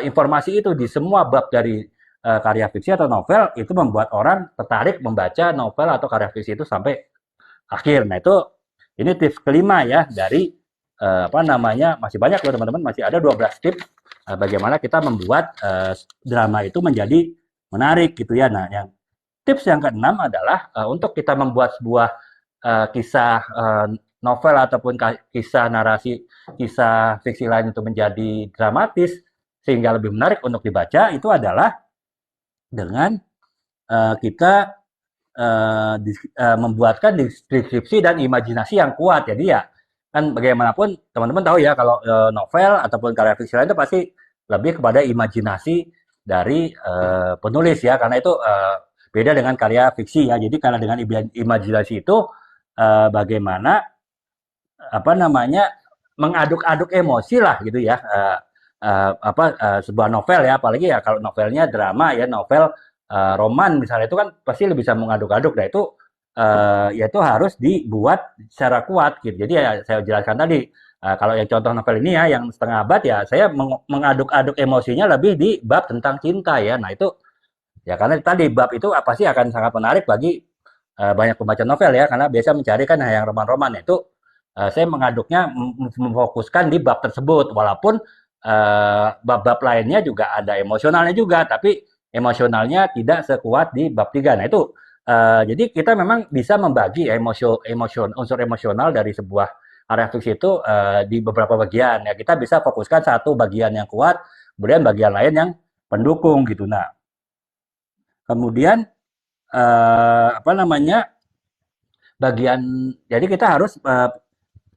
informasi itu di semua bab dari karya fiksi atau novel, itu membuat orang tertarik membaca novel atau karya fiksi itu sampai akhir. Nah, ini tips kelima ya dari masih banyak loh teman-teman, masih ada 12 tips bagaimana kita membuat drama itu menjadi menarik gitu ya. Nah, yang tips yang keenam adalah untuk kita membuat sebuah kisah novel ataupun kisah narasi, kisah fiksi lain itu menjadi dramatis sehingga lebih menarik untuk dibaca itu adalah dengan kita membuatkan deskripsi dan imajinasi yang kuat. Jadi ya kan bagaimanapun teman-teman tahu ya kalau novel ataupun karya fiksi lain itu pasti lebih kepada imajinasi dari penulis ya karena itu beda dengan karya fiksi ya. Jadi karena dengan imajinasi itu bagaimana apa namanya mengaduk-aduk emosi lah gitu ya sebuah novel ya apalagi ya kalau novelnya drama ya novel roman misalnya itu kan pasti lebih bisa mengaduk-aduk nah itu ya itu harus dibuat secara kuat gitu jadi ya saya jelaskan tadi kalau yang contoh novel ini ya yang setengah abad ya saya mengaduk-aduk emosinya lebih di bab tentang cinta ya nah itu ya karena tadi bab itu pasti akan sangat menarik bagi banyak pembaca novel ya karena biasa mencari kan yang roman-roman itu saya mengaduknya memfokuskan di bab tersebut walaupun bab-bab lainnya juga ada emosionalnya juga tapi emosionalnya tidak sekuat di bab 3. Nah itu jadi kita memang bisa membagi unsur emosional dari sebuah karya fiksi itu di beberapa bagian ya kita bisa fokuskan satu bagian yang kuat kemudian bagian lain yang pendukung gitu. Nah kemudian apa namanya bagian jadi kita harus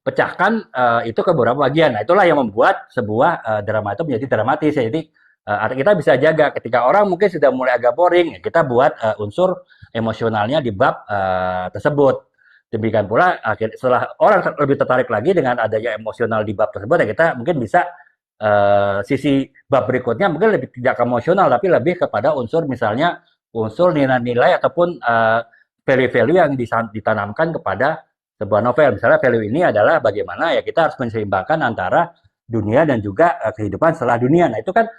pecahkan itu ke beberapa bagian. Nah, itulah yang membuat sebuah drama itu menjadi dramatis. Ya. Jadi kita bisa jaga ketika orang mungkin sudah mulai agak boring, ya, kita buat unsur emosionalnya di bab tersebut. Demikian pula setelah orang lebih tertarik lagi dengan adanya emosional di bab tersebut, ya kita mungkin bisa sisi bab berikutnya mungkin lebih tidak emosional, tapi lebih kepada unsur misalnya unsur nilai-nilai ataupun value-value yang ditanamkan kepada sebuah novel. Misalnya value ini adalah bagaimana ya kita harus menseimbangkan antara dunia dan juga kehidupan setelah dunia. Nah itu kan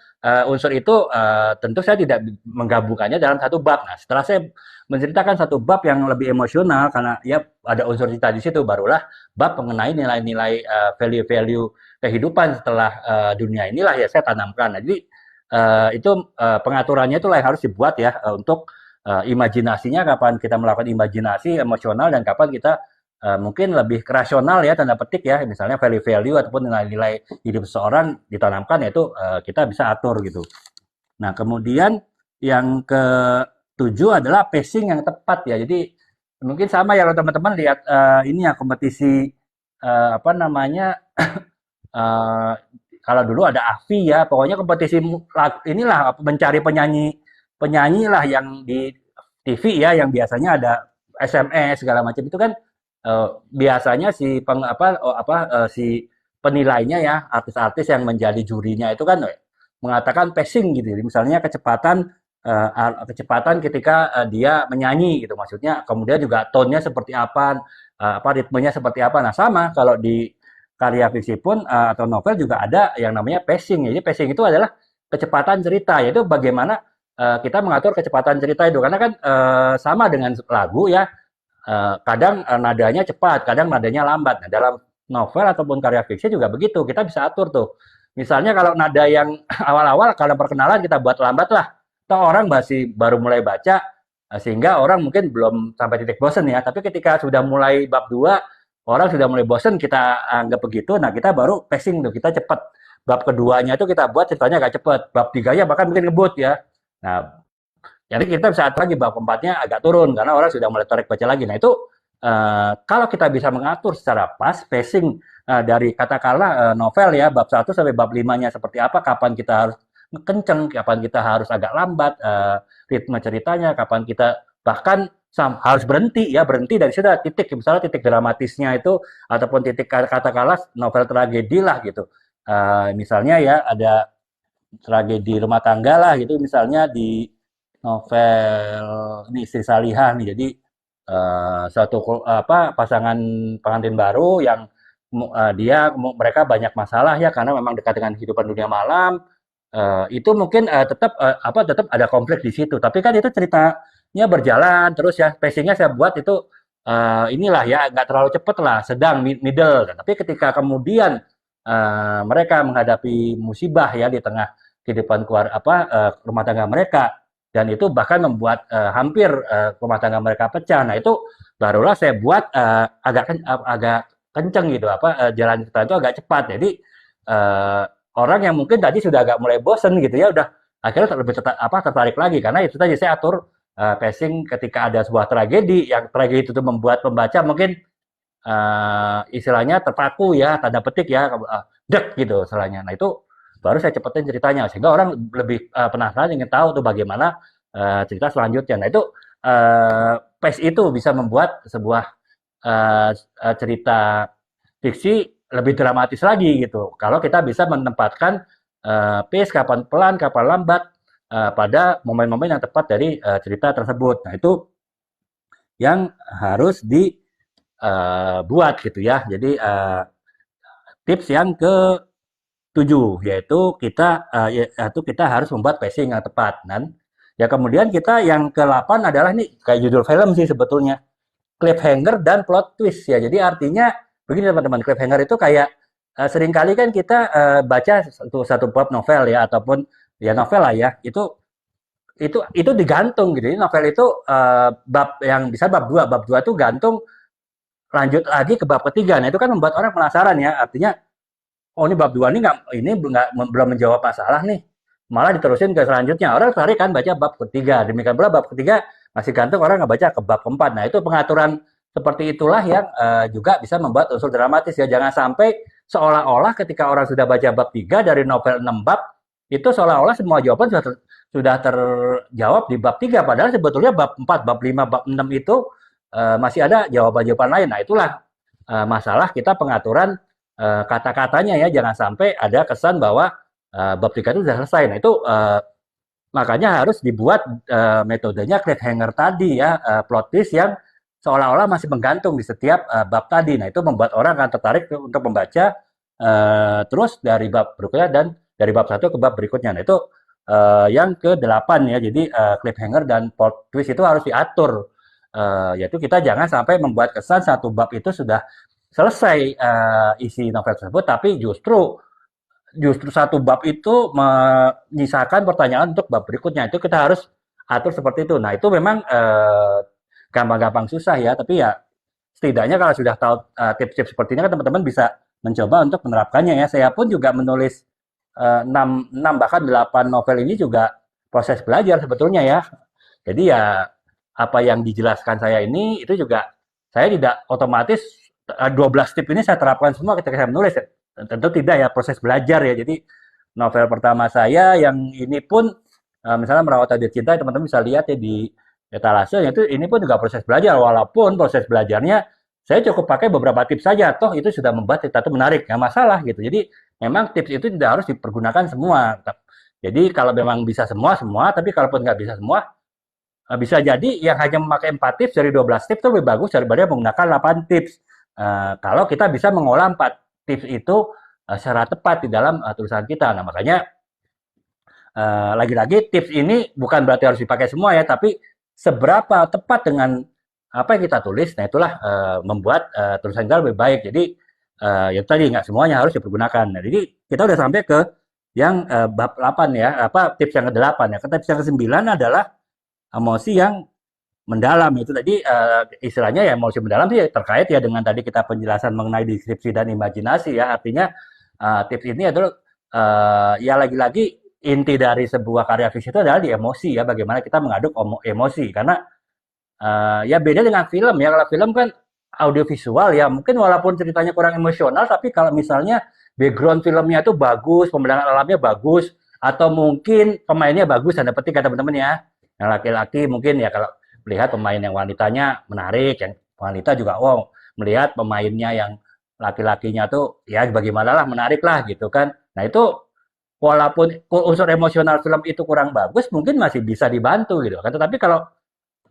unsur itu tentu saya tidak menggabungkannya dalam satu bab. Nah setelah saya menceritakan satu bab yang lebih emosional karena ya ada unsur cinta di situ, barulah bab mengenai nilai-nilai value-value kehidupan setelah dunia inilah ya saya tanamkan. Nah, jadi itu pengaturannya itulah yang harus dibuat ya untuk imajinasinya kapan kita melakukan imajinasi emosional dan kapan kita mungkin lebih rasional ya tanda petik ya misalnya value-value ataupun nilai-nilai hidup seseorang ditanamkan yaitu kita bisa atur gitu. Nah kemudian yang ketujuh adalah pacing yang tepat ya. Jadi mungkin sama ya kalau teman-teman lihat ini ya kompetisi apa namanya uh, kalau dulu ada AFI ya pokoknya kompetisi inilah mencari penyanyi lah yang di TV ya yang biasanya ada SMS segala macam itu kan biasanya si si penilainya ya artis-artis yang menjadi jurinya itu kan mengatakan pacing gitu misalnya kecepatan ketika dia menyanyi gitu maksudnya kemudian juga tone-nya seperti apa ritmenya seperti apa nah sama kalau di karya fiksi pun atau novel juga ada yang namanya pacing jadi pacing itu adalah kecepatan cerita yaitu bagaimana kita mengatur kecepatan cerita itu karena kan sama dengan lagu ya kadang nadanya cepat, kadang nadanya lambat. Nah, dalam novel ataupun karya fiksi juga begitu. Kita bisa atur tuh. Misalnya kalau nada yang awal-awal kalau perkenalan kita buat lambat lah. Atau orang masih baru mulai baca sehingga orang mungkin belum sampai titik bosan ya. Tapi ketika sudah mulai bab 2, orang sudah mulai bosan kita anggap begitu. Nah, kita baru pacing tuh, kita cepat. Bab keduanya itu kita buat ceritanya agak cepat. Bab 3-nya bahkan mungkin ngebut ya. Nah, jadi kita bisa atur lagi bab keempatnya agak turun karena orang sudah mulai tertarik baca lagi. Nah itu kalau kita bisa mengatur secara pas pacing dari katakanlah novel ya bab 1 sampai bab 5-nya seperti apa, kapan kita harus kenceng, kapan kita harus agak lambat ritme ceritanya, kapan kita bahkan harus berhenti dari situ titik misalnya titik dramatisnya itu ataupun titik katakanlah novel tragedi lah gitu. Misalnya ya ada tragedi rumah tangga lah gitu misalnya di novel ini Istri Salihah nih. Jadi suatu pasangan pengantin baru yang mereka banyak masalah ya karena memang dekat dengan kehidupan dunia malam. Itu mungkin tetap ada konflik di situ. Tapi kan itu ceritanya berjalan terus ya pacingnya saya buat itu inilah ya nggak terlalu cepat lah, sedang middle. Tapi ketika kemudian mereka menghadapi musibah ya di tengah kehidupan rumah tangga mereka dan itu bahkan membuat hampir rumah tangga mereka pecah. Nah itu barulah saya buat agak kenceng gitu, jalan cerita itu agak cepat. Jadi eh, orang yang mungkin tadi sudah agak mulai bosen gitu ya, udah akhirnya tertarik lagi karena itu tadi saya atur pacing ketika ada sebuah tragedi, yang tragedi itu membuat pembaca mungkin istilahnya terpaku ya, tanda petik ya, dek gitu istilahnya. Nah itu baru saya cepetin ceritanya sehingga orang lebih penasaran ingin tahu tuh bagaimana cerita selanjutnya. Nah itu pace itu bisa membuat sebuah cerita fiksi lebih dramatis lagi gitu. Kalau kita bisa menempatkan pace kapan pelan, kapan lambat pada momen-momen yang tepat dari cerita tersebut. Nah itu yang harus dibuat gitu ya. Jadi tips yang ke-7 yaitu kita harus membuat pacing yang tepat. Dan ya kemudian kita yang ke-8 adalah nih kayak judul film sih sebetulnya, cliffhanger dan plot twist ya. Jadi artinya begini teman-teman, cliffhanger itu kayak seringkali kan kita baca satu bab novel ya, ataupun ya novel lah ya, itu digantung gitu. Jadi novel itu bab yang bisa bab 2 itu gantung lanjut lagi ke bab ketiga. Nah itu kan membuat orang penasaran ya. Artinya oh ini bab 2 ini belum menjawab masalah nih. Malah diterusin ke selanjutnya. Orang tertarik kan baca bab ketiga. Demikian pula bab ketiga masih gantung, orang nggak baca ke bab keempat. Nah itu pengaturan seperti itulah yang juga bisa membuat unsur dramatis ya. Jangan sampai seolah-olah ketika orang sudah baca bab 3 dari novel 6 bab, itu seolah-olah semua jawaban sudah terjawab di bab 3. Padahal sebetulnya bab 4, bab 5, bab 6 itu masih ada jawaban-jawaban lain. Nah itulah masalah kita pengaturan kata-katanya ya. Jangan sampai ada kesan bahwa bab 3 itu sudah selesai. Nah itu makanya harus dibuat metodenya cliffhanger tadi ya, plot twist yang seolah-olah masih menggantung di setiap bab tadi. Nah itu membuat orang akan tertarik untuk membaca terus dari bab berikutnya dan dari bab 1 ke bab berikutnya. Nah itu yang ke-8 ya. Jadi cliffhanger dan plot twist itu harus diatur. Yaitu kita jangan sampai membuat kesan satu bab itu sudah selesai isi novel tersebut, tapi justru satu bab itu menyisakan pertanyaan untuk bab berikutnya. Itu kita harus atur seperti itu. Nah itu memang gampang-gampang susah ya, tapi ya setidaknya kalau sudah tahu tips-tips seperti ini kan teman-teman bisa mencoba untuk menerapkannya ya. Saya pun juga menulis 6 bahkan 8 novel ini juga proses belajar sebetulnya ya. Jadi ya apa yang dijelaskan saya ini itu juga saya tidak otomatis 12 tips ini saya terapkan semua ketika saya menulis ya. Tentu tidak ya, proses belajar ya. Jadi novel pertama saya yang ini pun misalnya Merawat Takdir Cinta, teman-teman bisa lihat ya di etalase, itu ini pun juga proses belajar, walaupun proses belajarnya saya cukup pakai beberapa tips saja, toh itu sudah membuat cerita itu menarik, nggak masalah gitu. Jadi memang tips itu tidak harus dipergunakan semua. Jadi kalau memang bisa semua, tapi kalaupun nggak bisa semua, bisa jadi yang hanya memakai 4 tips dari 12 tips itu lebih bagus daripada menggunakan 8 tips. Kalau kita bisa mengolah 4 tips itu secara tepat di dalam tulisan kita. Nah makanya lagi-lagi tips ini bukan berarti harus dipakai semua ya, tapi seberapa tepat dengan apa yang kita tulis, nah itulah membuat tulisan kita lebih baik. Jadi ya tadi nggak semuanya harus dipergunakan. Nah, jadi kita udah sampai ke yang bab 8 ya, tips yang ke-8 ya. Tips yang ke-9 adalah emosi yang mendalam. Itu tadi istilahnya ya emosi mendalam sih terkait ya dengan tadi kita penjelasan mengenai deskripsi dan imajinasi ya. Artinya tips ini adalah ya lagi-lagi inti dari sebuah karya fiksi itu adalah di emosi ya, bagaimana kita mengaduk emosi. Karena ya beda dengan film ya. Kalau film kan audiovisual ya, mungkin walaupun ceritanya kurang emosional, tapi kalau misalnya background filmnya itu bagus, pemandangan alamnya bagus, atau mungkin pemainnya bagus, tanda petik ya teman-teman ya. Yang laki-laki mungkin ya kalau melihat pemain yang wanitanya menarik, yang wanita juga melihat pemainnya yang laki-lakinya tuh ya bagaimana lah, menarik lah gitu kan. Nah itu walaupun unsur emosional film itu kurang bagus, mungkin masih bisa dibantu gitu kan. Tetapi kalau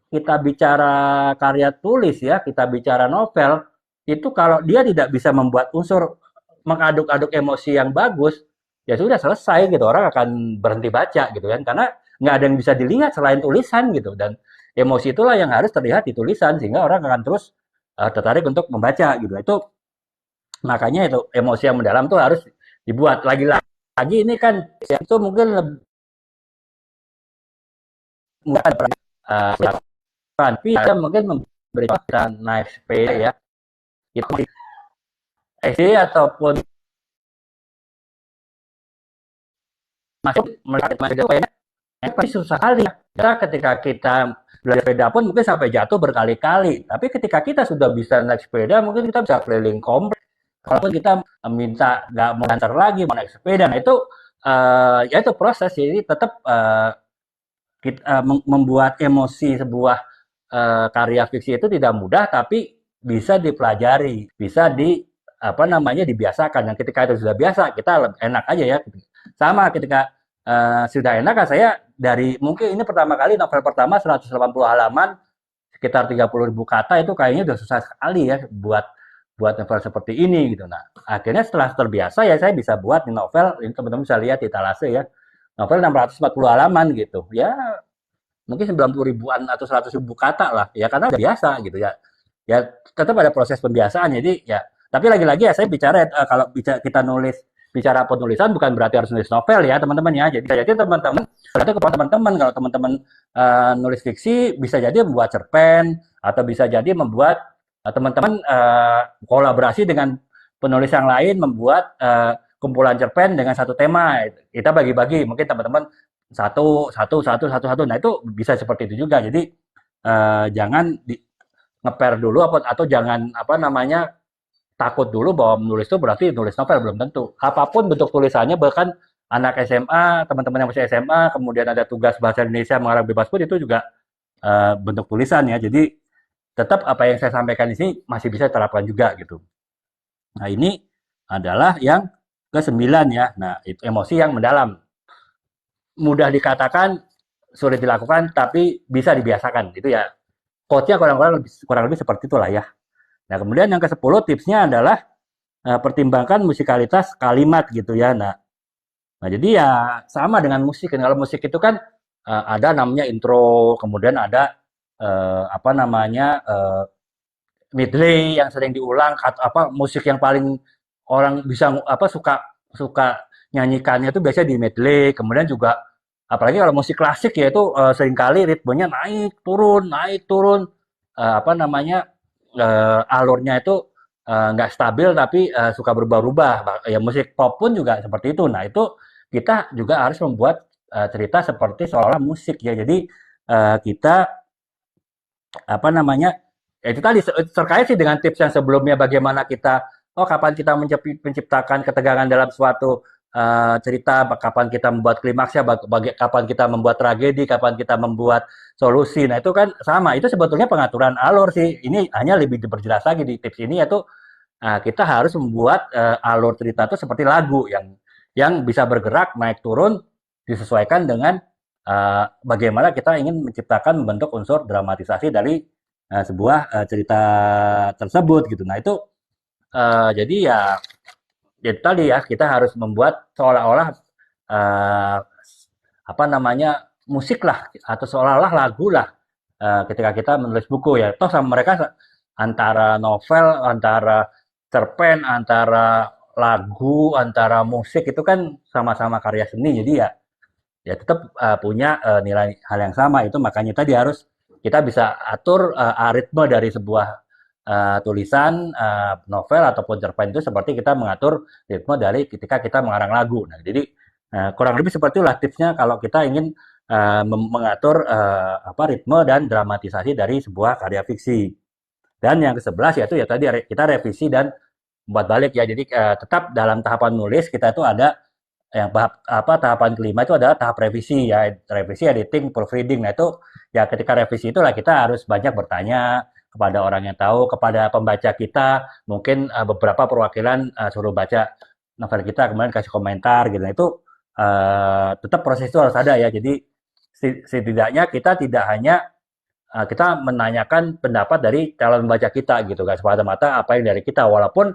kita bicara karya tulis ya, kita bicara novel, itu kalau dia tidak bisa membuat unsur mengaduk-aduk emosi yang bagus, ya sudah selesai gitu, orang akan berhenti baca gitu kan, karena nggak ada yang bisa dilihat selain tulisan gitu. Dan emosi itulah yang harus terlihat di tulisan sehingga orang akan terus tertarik untuk membaca gitu. Itu makanya itu emosi yang mendalam tuh harus dibuat. Lagi-lagi ini kan ya, itu mungkin nggak ada tapi ada mungkin memberi kita naik sepeda ya, itu SD ataupun masuk melihat sepeda pasti susah kali ya. Ketika kita belajar sepeda pun mungkin sampai jatuh berkali-kali. Tapi ketika kita sudah bisa naik sepeda, mungkin kita bisa keliling komplek. Kalaupun kita minta nggak mau antar lagi, mau naik sepeda, nah itu ya itu proses. Jadi tetap kita, membuat emosi sebuah karya fiksi itu tidak mudah, tapi bisa dipelajari, bisa apa namanya dibiasakan. Dan ketika itu sudah biasa, kita lebih enak aja ya. Sama ketika sudah enak kan saya dari mungkin ini pertama kali novel pertama 180 halaman sekitar 30.000 kata itu kayaknya udah susah sekali ya buat buat novel seperti ini gitu. Nah, akhirnya setelah terbiasa ya saya bisa buat di novel ini teman-teman bisa lihat di Talase ya. Novel 640 halaman gitu. Ya mungkin 90 ribuan atau 100.000 kata lah ya karena udah biasa gitu ya. Ya tetap ada proses pembiasaan jadi ya tapi lagi-lagi ya saya bicara kalau kita nulis bicara penulisan bukan berarti harus nulis novel ya teman-teman ya. Jadi teman-teman berarti kepada teman-teman kalau teman-teman nulis fiksi bisa jadi membuat cerpen atau bisa jadi membuat teman-teman kolaborasi dengan penulis yang lain membuat kumpulan cerpen dengan satu tema. Kita bagi-bagi mungkin teman-teman satu. Nah itu bisa seperti itu juga. Jadi jangan ngeper dulu atau jangan apa namanya takut dulu bahwa menulis itu berarti nulis novel belum tentu. Apapun bentuk tulisannya bahkan anak SMA, teman-teman yang masih SMA, kemudian ada tugas bahasa Indonesia mengarang bebas pun itu juga bentuk tulisan ya. Jadi tetap apa yang saya sampaikan di sini masih bisa diterapkan juga gitu. Nah ini adalah yang ke-9 ya. Nah itu emosi yang mendalam. Mudah dikatakan, sulit dilakukan, tapi bisa dibiasakan. Itu ya quote-nya kurang lebih seperti itulah ya. Nah, kemudian yang ke-10 tipsnya adalah pertimbangkan musikalitas kalimat gitu ya. Nah jadi ya sama dengan musik. Kalau musik itu kan ada namanya intro, kemudian ada apa namanya medley yang sering diulang, apa musik yang paling orang bisa apa suka suka nyanyikannya itu biasanya di medley. Kemudian juga apalagi kalau musik klasik ya itu seringkali ritmenya naik turun apa namanya alurnya itu nggak stabil tapi suka berubah-ubah. Ya musik pop pun juga seperti itu. Nah itu kita juga harus membuat cerita seperti seolah-olah musik ya. Jadi kita apa namanya ya itu tadi terkait sih dengan tips yang sebelumnya bagaimana kita kapan kita menciptakan ketegangan dalam suatu cerita, kapan kita membuat klimaksnya, kapan kita membuat tragedi, kapan kita membuat solusi. Nah itu kan sama, itu sebetulnya pengaturan alur sih. Ini hanya lebih diperjelas lagi di tips ini yaitu kita harus membuat alur cerita itu seperti lagu yang bisa bergerak naik turun disesuaikan dengan bagaimana kita ingin menciptakan membentuk unsur dramatisasi dari sebuah cerita tersebut gitu. Nah itu jadi ya tadi ya kita harus membuat seolah-olah apa namanya musik lah atau seolah-olah lagu lah ketika kita menulis buku ya. Toh sama mereka antara novel, antara cerpen, antara lagu, antara musik itu kan sama-sama karya seni. Jadi ya tetap punya nilai hal yang sama itu makanya tadi harus kita bisa atur ritme dari sebuah tulisan novel ataupun cerpen itu seperti kita mengatur ritme dari ketika kita mengarang lagu. Nah, jadi kurang lebih seperti itulah tipsnya kalau kita ingin mengatur apa ritme dan dramatisasi dari sebuah karya fiksi. Dan yang ke-11 yaitu ya tadi kita revisi dan buat balik ya. Jadi tetap dalam tahapan nulis kita itu ada yang tahapan kelima itu adalah tahap revisi ya, revisi, editing, proofreading. Nah itu ya ketika revisi itulah kita harus banyak bertanya kepada orang yang tahu, kepada pembaca kita, mungkin beberapa perwakilan suruh baca novel kita kemudian kasih komentar gitu. Nah itu tetap proses itu harus ada ya. Jadi setidaknya kita tidak hanya kita menanyakan pendapat dari calon pembaca kita gitu kan, semata-mata apa yang dari kita, walaupun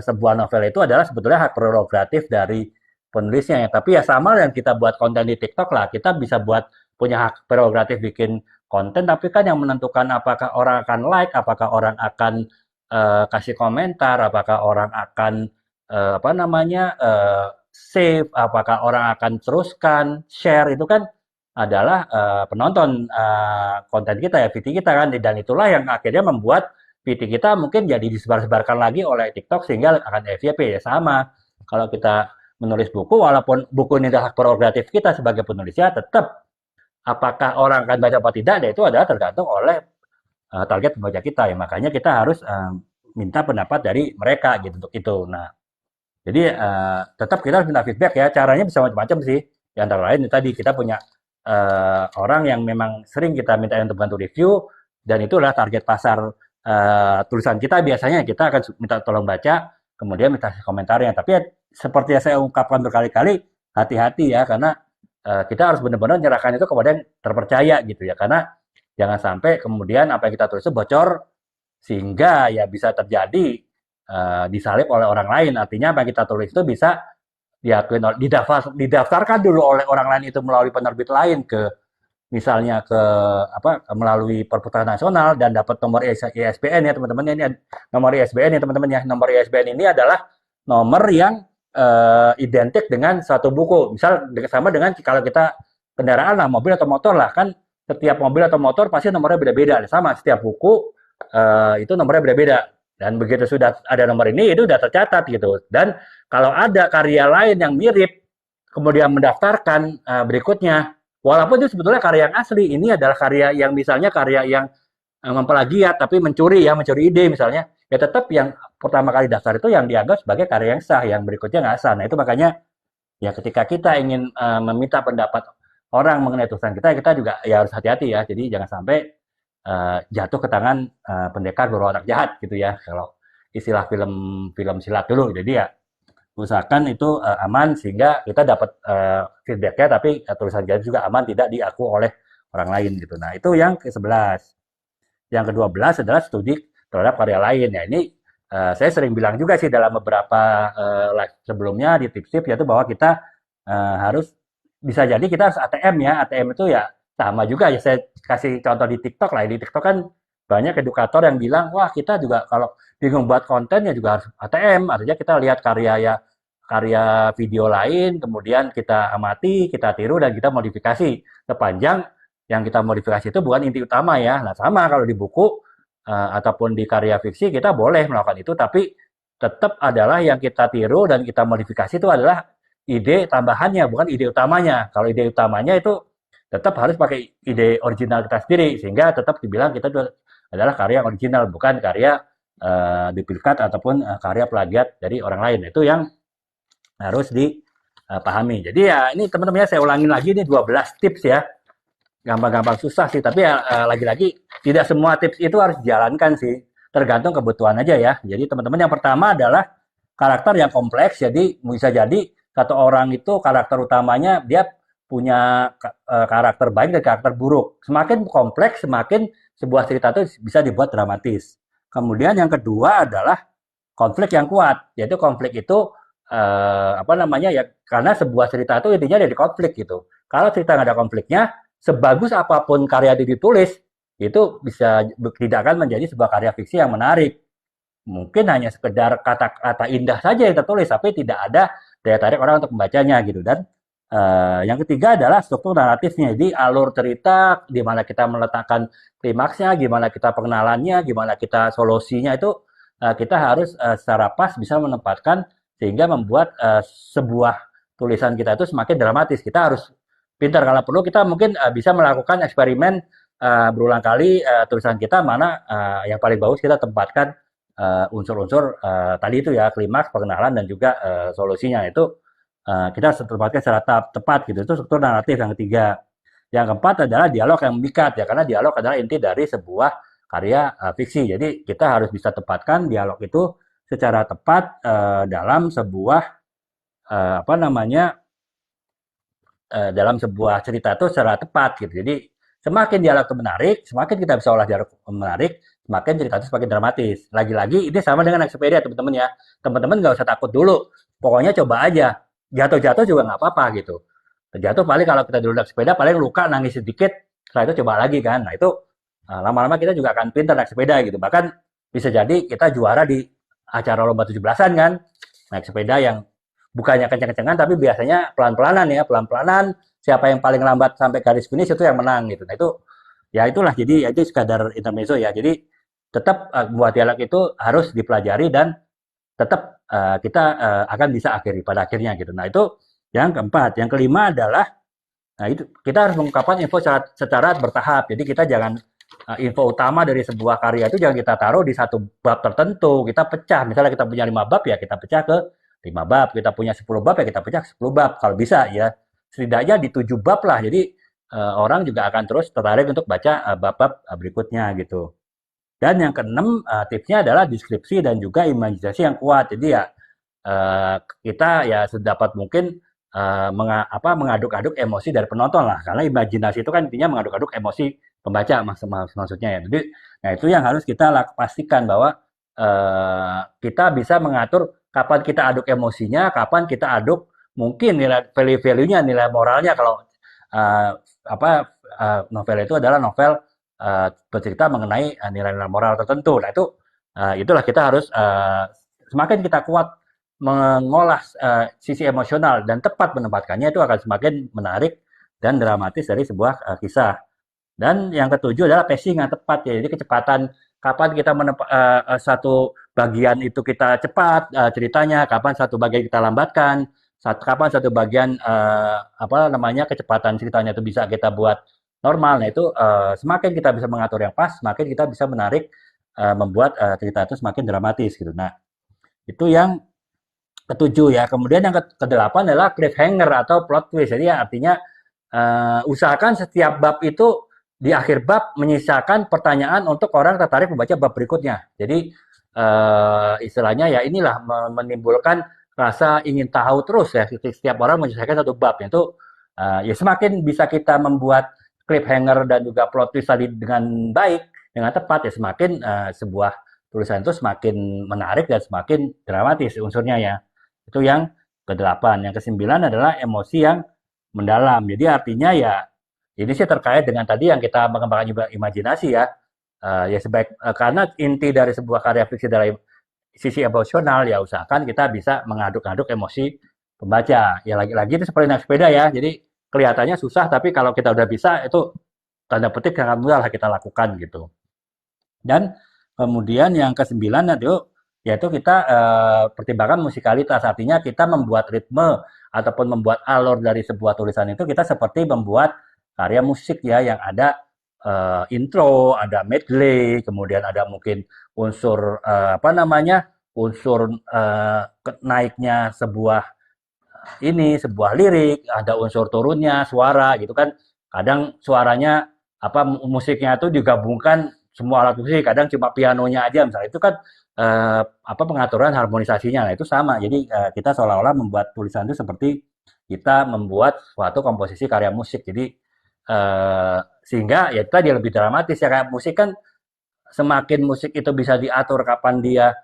sebuah novel itu adalah sebetulnya hak prerogatif dari penulisnya ya. Tapi ya sama yang kita buat konten di TikTok lah, kita bisa buat punya hak prerogatif bikin konten, tapi kan yang menentukan apakah orang akan like, apakah orang akan kasih komentar, apakah orang akan apa namanya save, apakah orang akan teruskan share itu kan adalah penonton konten kita ya, VT kita kan, dan itulah yang akhirnya membuat VT kita mungkin jadi disebar-sebarkan lagi oleh TikTok sehingga akan FYP ya sama. Kalau kita menulis buku, walaupun buku ini adalah prerogatif kita sebagai penulisnya, tetap apakah orang akan baca apa tidak, ya itu adalah tergantung oleh target pembaca kita ya. Makanya kita harus minta pendapat dari mereka gitu untuk itu. Nah, jadi tetap kita harus minta feedback ya. Caranya bisa macam-macam sih. Di antara lain tadi kita punya orang yang memang sering kita minta untuk bantu review, dan itu adalah target pasar tulisan kita. Biasanya kita akan minta tolong baca, kemudian minta komentarnya. Tapi ya, seperti yang saya ungkapkan berkali-kali, hati-hati ya, karena kita harus benar-benar menyerahkan itu kepada yang terpercaya gitu ya. Karena jangan sampai kemudian apa yang kita tulis itu bocor, sehingga ya bisa terjadi disalib oleh orang lain. Artinya apa yang kita tulis itu bisa diakui, didaftarkan dulu oleh orang lain itu melalui penerbit lain ke misalnya ke melalui perpustakaan nasional dan dapat nomor ISBN ya teman-teman. Ini nomor ISBN ya teman-teman ya. Nomor ISBN ini adalah nomor yang identik dengan satu buku. Misal sama dengan kalau kita kendaraan lah, mobil atau motor lah, kan setiap mobil atau motor pasti nomornya beda-beda. Sama setiap buku itu nomornya beda-beda. Dan begitu sudah ada nomor ini, itu sudah tercatat gitu. Dan kalau ada karya lain yang mirip, kemudian mendaftarkan berikutnya, walaupun itu sebetulnya karya yang asli, ini adalah karya yang misalnya karya yang mempelagiat, tapi mencuri ide misalnya, ya tetap yang pertama kali daftar itu yang dianggap sebagai karya yang sah, yang berikutnya nggak sah. Nah itu makanya ya ketika kita ingin meminta pendapat orang mengenai tulisan kita, kita juga ya harus hati-hati ya. Jadi jangan sampai jatuh ke tangan pendekar berwatak jahat gitu ya. Kalau istilah film silat dulu, jadi ya usahakan itu aman sehingga kita dapat feedbacknya, tapi tulisan kita juga aman, tidak diaku oleh orang lain gitu. Nah itu yang ke-11. Yang ke-12 adalah studi terhadap karya lain. Ya ini saya sering bilang juga sih dalam beberapa live sebelumnya di tips-tips, yaitu bahwa kita harus bisa jadi kita harus ATM ya. ATM itu ya sama juga ya, saya kasih contoh di TikTok lah. Di TikTok kan banyak edukator yang bilang, wah kita juga kalau bingung buat konten ya juga harus ATM. Artinya kita lihat karya video lain, kemudian kita amati, kita tiru, dan kita modifikasi. Sepanjang yang kita modifikasi itu bukan inti utama ya. Nah sama kalau di buku ataupun di karya fiksi kita boleh melakukan itu, tapi tetap adalah yang kita tiru dan kita modifikasi itu adalah ide tambahannya, bukan ide utamanya. Kalau ide utamanya itu tetap harus pakai ide original kita sendiri, sehingga tetap dibilang kita adalah karya original, bukan karya duplikat ataupun karya plagiat dari orang lain. Itu yang harus dipahami. Jadi ya ini teman-teman ya, saya ulangin lagi, ini 12 tips ya. Gampang-gampang susah sih, tapi ya lagi-lagi tidak semua tips itu harus dijalankan sih. Tergantung kebutuhan aja ya. Jadi teman-teman, yang pertama adalah karakter yang kompleks. Jadi bisa jadi satu orang itu karakter utamanya dia punya karakter baik dan karakter buruk. Semakin kompleks, semakin sebuah cerita itu bisa dibuat dramatis. Kemudian yang kedua adalah konflik yang kuat. Yaitu konflik itu ya, karena sebuah cerita itu intinya dari konflik gitu. Kalau cerita nggak ada konfliknya, sebagus apapun karya itu ditulis, itu bisa tidak akan menjadi sebuah karya fiksi yang menarik. Mungkin hanya sekedar kata-kata indah saja yang tertulis, tapi tidak ada daya tarik orang untuk membacanya gitu. Dan yang ketiga adalah struktur naratifnya. Jadi alur cerita, di mana kita meletakkan klimaksnya, gimana kita pengenalannya, gimana kita solusinya, itu kita harus secara pas bisa menempatkan, sehingga membuat sebuah tulisan kita itu semakin dramatis. Kita harus pintar, kalau perlu kita mungkin bisa melakukan eksperimen berulang kali tulisan kita mana yang paling bagus kita tempatkan unsur-unsur tadi itu ya, klimaks, pengenalan, dan juga solusinya. Itu kita harus tempatkan secara tepat gitu. Itu struktur naratif yang ketiga. Yang keempat adalah dialog yang memikat ya, karena dialog adalah inti dari sebuah karya fiksi. Jadi kita harus bisa tempatkan dialog itu secara tepat dalam sebuah dalam sebuah cerita itu secara tepat gitu. Jadi semakin dialog itu menarik, semakin kita bisa olah dialog menarik, semakin cerita itu semakin dramatis. Lagi-lagi ini sama dengan naik sepeda teman-teman ya. Teman-teman nggak usah takut dulu. Pokoknya coba aja. Jatuh-jatuh juga nggak apa-apa gitu. Terjatuh paling kalau kita dulu naik sepeda paling luka, nangis sedikit, setelah itu coba lagi kan. Nah itu lama-lama kita juga akan pintar naik sepeda gitu. Bahkan bisa jadi kita juara di acara lomba 17-an kan. Naik sepeda yang bukannya kenceng-kencengan, tapi biasanya pelan-pelanan ya, pelan-pelanan, siapa yang paling lambat sampai garis finish itu yang menang gitu. Nah itu ya itulah, jadi ya itu sekadar intermezzo ya. Jadi tetap buat dialog itu harus dipelajari dan tetap kita akan bisa akhiri pada akhirnya gitu. Nah itu yang keempat. Yang kelima adalah, nah itu kita harus mengungkapkan info secara bertahap. Jadi kita jangan info utama dari sebuah karya itu jangan kita taruh di satu bab tertentu. Kita pecah. Misalnya kita punya 5 bab ya kita pecah ke 5 bab. Kita punya 10 bab ya kita pecah ke 10 bab. Kalau bisa ya setidaknya di 7 bab lah. Jadi orang juga akan terus tertarik untuk baca bab-bab berikutnya gitu. Dan yang keenam, tipsnya adalah deskripsi dan juga imajinasi yang kuat. Jadi ya kita ya sedapat mungkin mengaduk-aduk emosi dari penonton lah. Karena imajinasi itu kan intinya mengaduk-aduk emosi pembaca maksudnya ya. Jadi, nah itu yang harus kita pastikan bahwa kita bisa mengatur kapan kita aduk emosinya, kapan kita aduk mungkin nilai value-nya, nilai moralnya kalau novel itu adalah novel bercerita mengenai nilai-nilai moral tertentu. Nah itu itulah kita harus semakin kita kuat mengolah sisi emosional dan tepat menempatkannya itu akan semakin menarik dan dramatis dari sebuah kisah. Dan yang ketujuh adalah pacing yang tepat ya. Jadi kecepatan kapan kita satu bagian itu kita cepat ceritanya, kapan satu bagian kita lambatkan, kapan satu bagian kecepatan ceritanya itu bisa kita buat normal. Nah itu semakin kita bisa mengatur yang pas, semakin kita bisa menarik membuat cerita itu semakin dramatis gitu. Nah itu yang ketujuh ya. Kemudian yang kedelapan adalah cliffhanger atau plot twist. Jadi ya, artinya usahakan setiap bab itu di akhir bab menyisakan pertanyaan untuk orang tertarik membaca bab berikutnya. Jadi istilahnya ya inilah menimbulkan rasa ingin tahu terus ya. Setiap orang menyelesaikan satu bab itu ya semakin bisa kita membuat cliffhanger dan juga plot twist tadi dengan baik, dengan tepat ya semakin sebuah tulisan itu semakin menarik dan semakin dramatis unsurnya ya. Itu yang ke-8. Yang ke-9 adalah emosi yang mendalam. Jadi artinya ya ini sih terkait dengan tadi yang kita mengembangkan imajinasi ya. Ya karena inti dari sebuah karya fiksi dari sisi emosional ya usahakan kita bisa mengaduk-aduk emosi pembaca. Ya lagi-lagi itu seperti naik sepeda ya. Jadi kelihatannya susah tapi kalau kita udah bisa itu tanda petik sangat mudah lah kita lakukan gitu. Dan kemudian yang ke-9 yaitu kita pertimbangkan musikalitas. Artinya kita membuat ritme ataupun membuat alur dari sebuah tulisan itu kita seperti membuat karya musik ya yang ada intro, ada medley, kemudian ada mungkin unsur unsur naiknya sebuah lirik, ada unsur turunnya suara gitu kan. Kadang suaranya musiknya itu digabungkan semua alat musik, kadang cuma pianonya aja misalnya. Itu kan pengaturan harmonisasinya. Nah, itu sama. Jadi kita seolah-olah membuat tulisan itu seperti kita membuat suatu komposisi karya musik. Jadi sehingga ya tadi lebih dramatis ya, kayak musik kan semakin musik itu bisa diatur kapan dia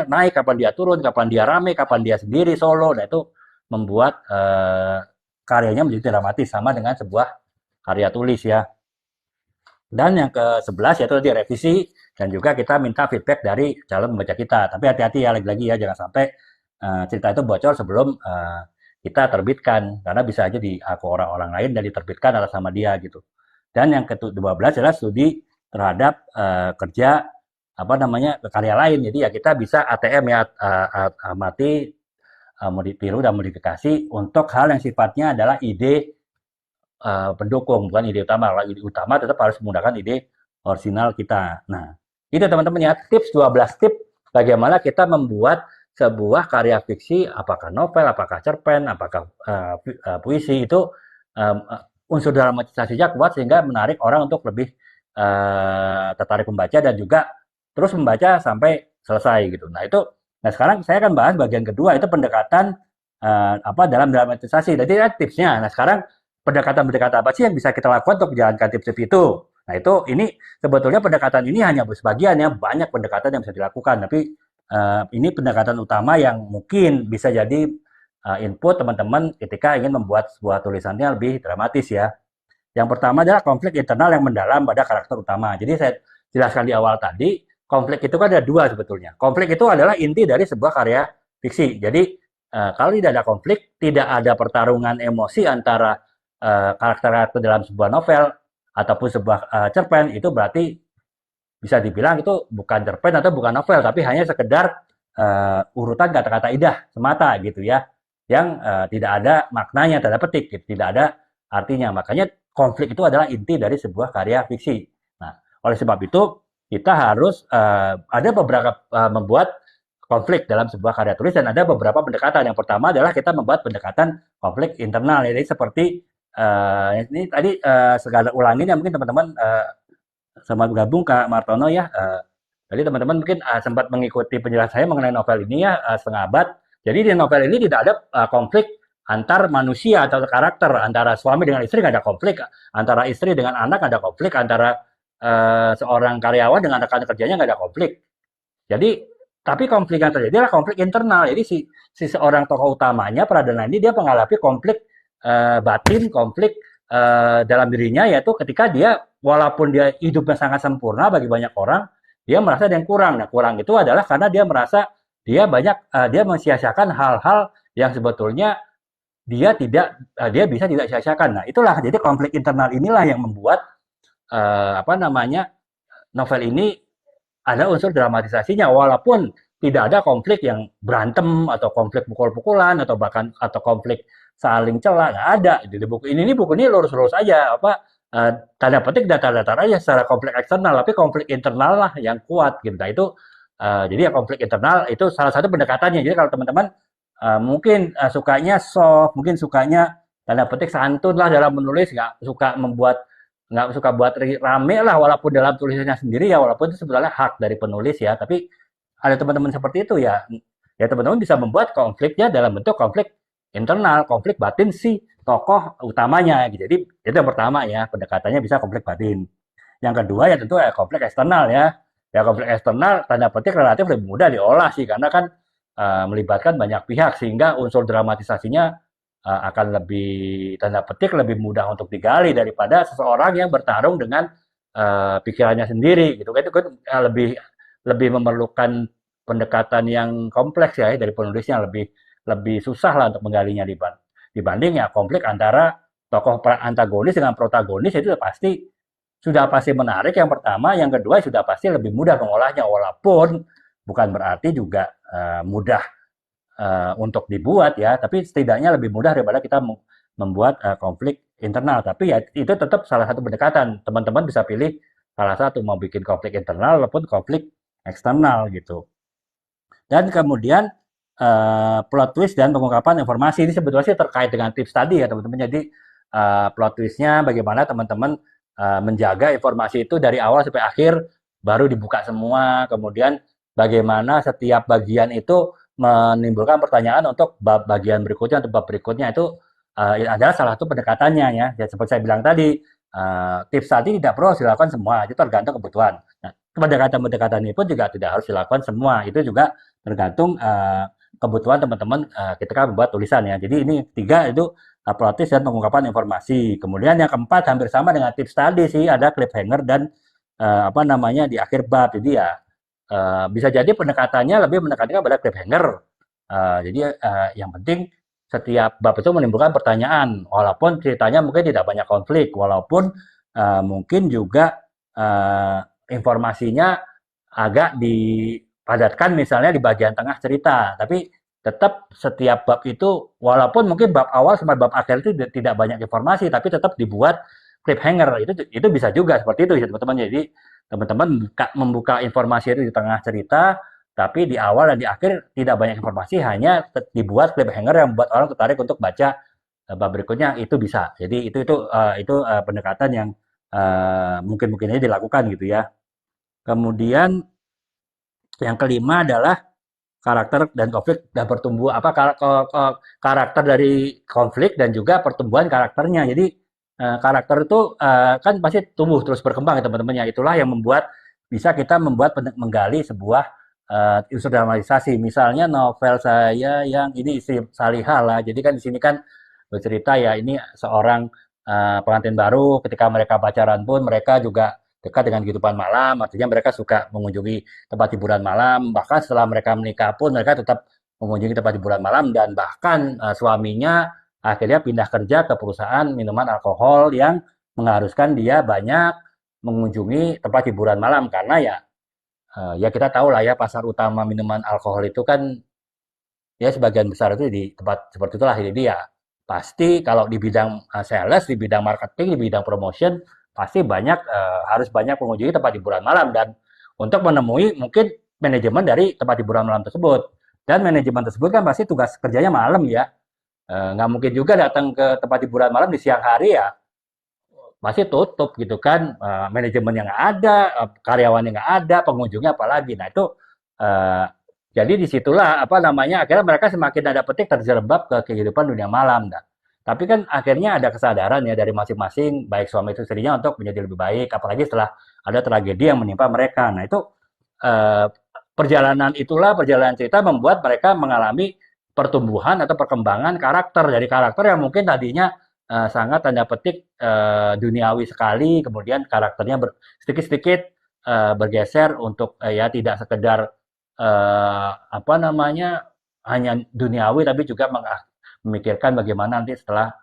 naik, kapan dia turun, kapan dia rame, kapan dia sendiri solo. Nah itu membuat karyanya menjadi dramatis sama dengan sebuah karya tulis ya. Dan yang ke-11 yaitu tadi revisi dan juga kita minta feedback dari calon pembaca kita. Tapi hati-hati ya, lagi-lagi ya jangan sampai cerita itu bocor sebelum kita terbitkan, karena bisa aja diaku orang-orang lain dan diterbitkan atas nama dia gitu. Dan yang ke-12 adalah studi terhadap kerja karya lain. Jadi ya kita bisa ATM ya, amati, tiru dan modifikasi untuk hal yang sifatnya adalah ide pendukung, bukan ide utama. Kalau ide utama tetap harus menggunakan ide orisinal kita. Nah, itu teman-teman ya, tips 12 tips bagaimana kita membuat sebuah karya fiksi, apakah novel, apakah cerpen, apakah puisi, itu unsur dramatisasinya kuat sehingga menarik orang untuk lebih tertarik membaca dan juga terus membaca sampai selesai gitu. Nah sekarang saya akan bahas bagian kedua, itu pendekatan dalam dramatisasi. Jadi tipsnya. Nah sekarang pendekatan-pendekatan apa sih yang bisa kita lakukan untuk menjalankan tips-tips itu? Nah ini sebetulnya pendekatan ini hanya sebagian ya, banyak pendekatan yang bisa dilakukan. Tapi ini pendekatan utama yang mungkin bisa jadi input teman-teman ketika ingin membuat sebuah tulisannya lebih dramatis ya. Yang pertama adalah konflik internal yang mendalam pada karakter utama. Jadi saya jelaskan di awal tadi, konflik itu kan ada dua sebetulnya. Konflik itu adalah inti dari sebuah karya fiksi. Jadi kalau tidak ada konflik, tidak ada pertarungan emosi antara karakter-karakter dalam sebuah novel ataupun sebuah cerpen, itu berarti bisa dibilang itu bukan cerpen atau bukan novel, tapi hanya sekedar urutan kata-kata indah semata gitu ya, yang tidak ada maknanya, tanda petik, gitu, tidak ada artinya. Makanya konflik itu adalah inti dari sebuah karya fiksi. Nah, oleh sebab itu kita harus ada beberapa membuat konflik dalam sebuah karya tulis dan ada beberapa pendekatan. Yang pertama adalah kita membuat pendekatan konflik internal. Jadi seperti ini tadi segala ulangin ya mungkin teman-teman sama gabung Kak Martono ya. Jadi teman-teman mungkin sempat mengikuti penjelasan saya mengenai novel ini ya setengah abad. Jadi di novel ini tidak ada konflik antar manusia atau karakter, antara suami dengan istri nggak ada konflik, antara istri dengan anak nggak ada konflik, antara seorang karyawan dengan rekan kerjanya nggak ada konflik. Jadi tapi konflik yang terjadi adalah konflik internal. Jadi si seorang tokoh utamanya Pradana ini dia mengalami konflik batin, konflik dalam dirinya, yaitu ketika dia walaupun dia hidupnya sangat sempurna bagi banyak orang, dia merasa ada yang kurang. Nah, kurang itu adalah karena dia merasa dia mensia-siakan hal-hal yang sebetulnya dia bisa tidak sia-siakan. Nah, itulah jadi konflik internal inilah yang membuat apa namanya novel ini ada unsur dramatisasinya, walaupun tidak ada konflik yang berantem atau konflik pukul-pukulan atau bahkan atau konflik saling cela, nggak ada di buku ini lurus-lurus aja apa tanda petik datar-datar aja secara konflik eksternal, tapi konflik internal lah yang kuat gitu. Nah itu jadi ya konflik internal itu salah satu pendekatannya. Jadi kalau teman-teman mungkin sukanya soft, mungkin sukanya tanda petik santun lah dalam menulis, nggak suka buat rame lah walaupun dalam tulisannya sendiri ya, walaupun itu sebenarnya hak dari penulis ya, tapi ada teman-teman seperti itu ya, ya teman-teman bisa membuat konfliknya dalam bentuk konflik internal, konflik batin si tokoh utamanya gitu. Jadi itu yang pertama ya, pendekatannya bisa konflik batin. Yang kedua ya tentu ya konflik eksternal ya. Ya konflik eksternal tanda petik relatif lebih mudah diolah sih karena kan melibatkan banyak pihak sehingga unsur dramatisasinya akan lebih tanda petik lebih mudah untuk digali daripada seseorang yang bertarung dengan pikirannya sendiri gitu kan. Itu kan lebih lebih memerlukan pendekatan yang kompleks ya dari penulisnya, lebih lebih susah lah untuk menggalinya dibanding ya konflik antara tokoh antagonis dengan protagonis. Itu sudah pasti menarik yang pertama, yang kedua sudah pasti lebih mudah mengolahnya, walaupun bukan berarti juga mudah untuk dibuat ya, tapi setidaknya lebih mudah daripada kita membuat konflik internal. Tapi ya itu tetap salah satu pendekatan. Teman-teman bisa pilih salah satu, mau bikin konflik internal maupun konflik eksternal gitu. Dan kemudian plot twist dan pengungkapan informasi ini sebetulnya sih terkait dengan tips tadi ya teman-teman. Jadi plot twistnya bagaimana teman-teman menjaga informasi itu dari awal sampai akhir baru dibuka semua. Kemudian bagaimana setiap bagian itu menimbulkan pertanyaan untuk bagian berikutnya atau bab berikutnya. Itu adalah salah satu pendekatannya ya. Ya seperti saya bilang tadi, tips tadi tidak perlu dilakukan semua, itu tergantung kebutuhan. Nah, pendekatan-pendekatan ini pun juga tidak harus dilakukan semua, itu juga tergantung kebutuhan teman-teman ketika membuat tulisan ya. Jadi ini 3 itu plot twist dan pengungkapan informasi. Kemudian yang keempat hampir sama dengan tips tadi sih, ada cliffhanger dan apa namanya di akhir bab. Jadi ya bisa jadi pendekatannya lebih menekankan pada cliffhanger. Jadi yang penting setiap bab itu menimbulkan pertanyaan, walaupun ceritanya mungkin tidak banyak konflik, walaupun mungkin juga informasinya agak dipadatkan misalnya di bagian tengah cerita, tapi tetap setiap bab itu walaupun mungkin bab awal sampai bab akhir itu tidak banyak informasi, tapi tetap dibuat cliffhanger. Itu bisa juga seperti itu ya teman-teman. Jadi teman-teman membuka informasi itu di tengah cerita, tapi di awal dan di akhir tidak banyak informasi, hanya dibuat cliffhanger yang membuat orang tertarik untuk baca bab berikutnya. Itu bisa. Jadi itu pendekatan yang mungkin aja dilakukan gitu ya. Kemudian yang kelima adalah karakter dan konflik dan pertumbuhan karakter dari konflik dan juga pertumbuhan karakternya. Jadi karakter itu kan pasti tumbuh terus berkembang ya teman-teman ya. Itulah yang bisa kita menggali sebuah unsur dramatisasi. Misalnya novel saya yang ini Istri Salihah lah. Jadi kan di sini kan bercerita ya ini seorang pengantin baru, ketika mereka pacaran pun mereka juga dekat dengan kehidupan malam, artinya mereka suka mengunjungi tempat hiburan malam, bahkan setelah mereka menikah pun mereka tetap mengunjungi tempat hiburan malam dan bahkan suaminya akhirnya pindah kerja ke perusahaan minuman alkohol yang mengharuskan dia banyak mengunjungi tempat hiburan malam karena ya kita tahu lah ya pasar utama minuman alkohol itu kan ya sebagian besar itu di tempat seperti itulah. Jadi ya pasti kalau di bidang sales, di bidang marketing, di bidang promotion pasti harus banyak mengunjungi tempat hiburan malam dan untuk menemui mungkin manajemen dari tempat hiburan malam tersebut. Dan manajemen tersebut kan pasti tugas kerjanya malam ya. Nggak mungkin juga datang ke tempat hiburan malam di siang hari ya masih tutup gitu kan, manajemen yang nggak ada, karyawan yang nggak ada, pengunjungnya apalagi. Nah itu uh, jadi disitulah apa namanya akhirnya mereka semakin ada petik terjerembab ke kehidupan dunia malam. Nah. Tapi kan akhirnya ada kesadaran ya dari masing-masing baik suami itu istrinya untuk menjadi lebih baik, apalagi setelah ada tragedi yang menimpa mereka. Nah itu uh, perjalanan cerita membuat mereka mengalami pertumbuhan atau perkembangan karakter dari karakter yang mungkin tadinya sangat tanda petik duniawi sekali, kemudian karakternya sedikit-sedikit bergeser untuk ya tidak sekedar apa namanya hanya duniawi tapi juga memikirkan bagaimana nanti setelah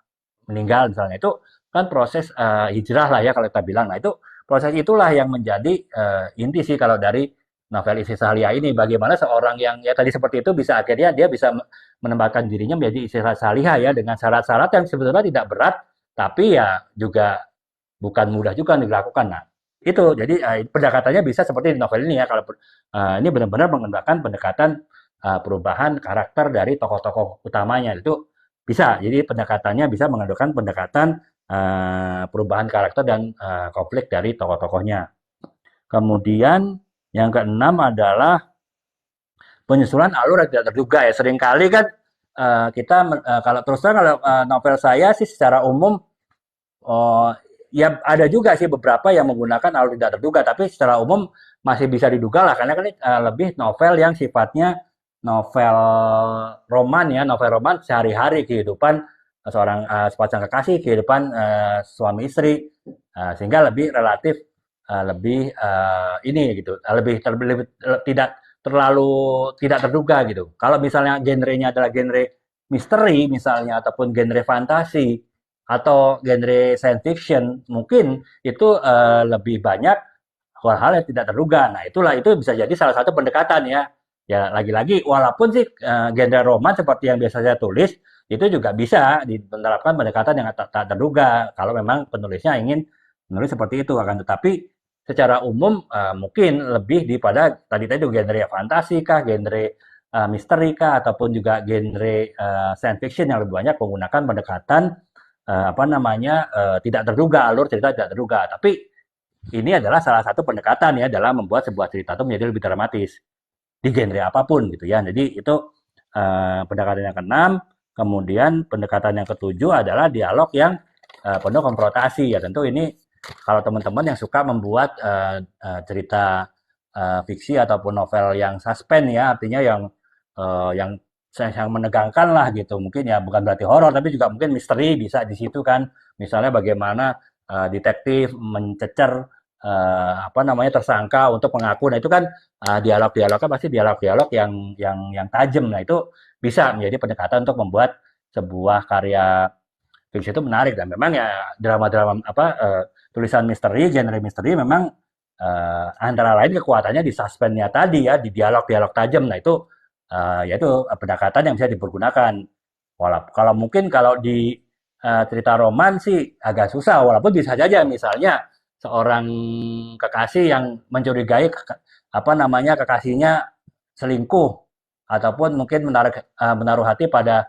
meninggal misalnya itu kan proses hijrah lah ya kalau kita bilang. Nah itu proses itulah yang menjadi inti sih kalau dari novel Istri Sahlia ini. Bagaimana seorang yang ya tadi seperti itu bisa akhirnya dia bisa menempatkan dirinya menjadi istri salihah ya dengan syarat-syarat yang sebetulnya tidak berat tapi ya juga bukan mudah juga dilakukan. Nah itu jadi pendekatannya bisa seperti di novel ini ya kalau ini benar-benar menggunakan pendekatan perubahan karakter dari tokoh-tokoh utamanya itu bisa. Jadi pendekatannya bisa menggunakan pendekatan perubahan karakter dan konflik dari tokoh-tokohnya. Kemudian yang keenam adalah penyusunan alur yang tidak terduga ya. Seringkali kan kita kalau terus terang kalau novel saya sih secara umum uh, ya ada juga sih beberapa yang menggunakan alur tidak terduga, tapi secara umum masih bisa diduga lah karena kan ini lebih novel yang sifatnya novel roman ya, novel roman sehari-hari kehidupan seorang sepasang kekasih, kehidupan suami istri, sehingga lebih relatif lebih ini gitu, lebih tidak terlalu tidak terduga gitu. Kalau misalnya genrenya adalah genre misteri misalnya ataupun genre fantasi atau genre science fiction, mungkin itu lebih banyak hal-hal yang tidak terduga. Nah, itulah itu bisa jadi salah satu pendekatan ya. Ya lagi-lagi walaupun sih genre roman seperti yang biasa saya tulis itu juga bisa diterapkan pendekatan yang tak terduga kalau memang penulisnya ingin menulis seperti itu akan tetapi secara umum mungkin lebih daripada tadi itu genre fantasi kah, genre misteri kah ataupun juga genre science fiction yang lebih banyak menggunakan pendekatan apa namanya tidak terduga, alur cerita tidak terduga. Tapi ini adalah salah satu pendekatan ya dalam membuat sebuah cerita itu menjadi lebih dramatis di genre apapun gitu ya. Jadi itu pendekatan yang keenam. Kemudian pendekatan yang ketujuh adalah dialog yang penuh konfrontasi ya. Tentu ini kalau teman-teman yang suka membuat cerita fiksi ataupun novel yang suspense ya, artinya yang menegangkan lah gitu. Mungkin ya bukan berarti horor tapi juga mungkin misteri bisa di situ kan. Misalnya bagaimana detektif mencecer apa namanya tersangka untuk mengaku. Nah itu kan dialog-dialognya pasti dialog-dialog yang tajam. Nah itu bisa menjadi pendekatan untuk membuat sebuah karya fiksi itu menarik dan memang ya drama-drama apa tulisan misteri, genre misteri memang antara lain kekuatannya di suspense-nya tadi ya, di dialog-dialog tajam. Nah itu yaitu pendekatan yang bisa dipergunakan. Kalau mungkin kalau di cerita roman sih agak susah, walaupun bisa saja misalnya seorang kekasih yang mencurigai apa namanya kekasihnya selingkuh ataupun mungkin menaruh hati pada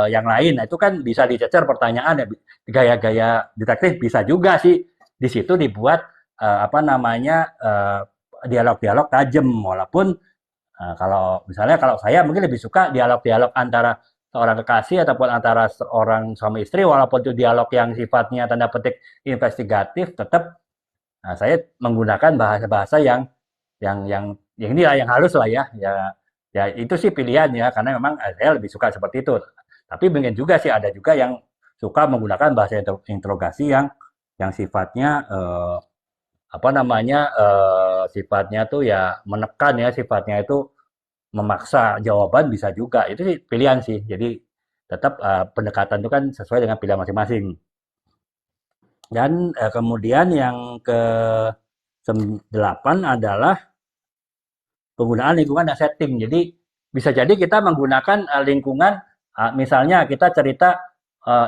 yang lain. Nah, itu kan bisa dicecer pertanyaan ya, gaya-gaya detektif bisa juga sih di situ dibuat apa namanya dialog-dialog tajam walaupun kalau misalnya kalau saya mungkin lebih suka dialog-dialog antara seorang kekasih ataupun antara seorang suami istri walaupun itu dialog yang sifatnya tanda petik investigatif tetap saya menggunakan bahasa-bahasa yang inilah yang halus lah ya. Ya itu sih pilihan ya karena memang saya lebih suka seperti itu. Tapi mungkin juga sih ada juga yang suka menggunakan bahasa interogasi yang sifatnya apa namanya sifatnya tuh ya menekan ya sifatnya itu memaksa jawaban bisa juga. Itu sih pilihan sih. Jadi tetap pendekatan itu kan sesuai dengan pilihan masing-masing. Dan kemudian yang ke 8 adalah penggunaan lingkungan dan setting. Jadi bisa jadi kita menggunakan lingkungan, misalnya kita cerita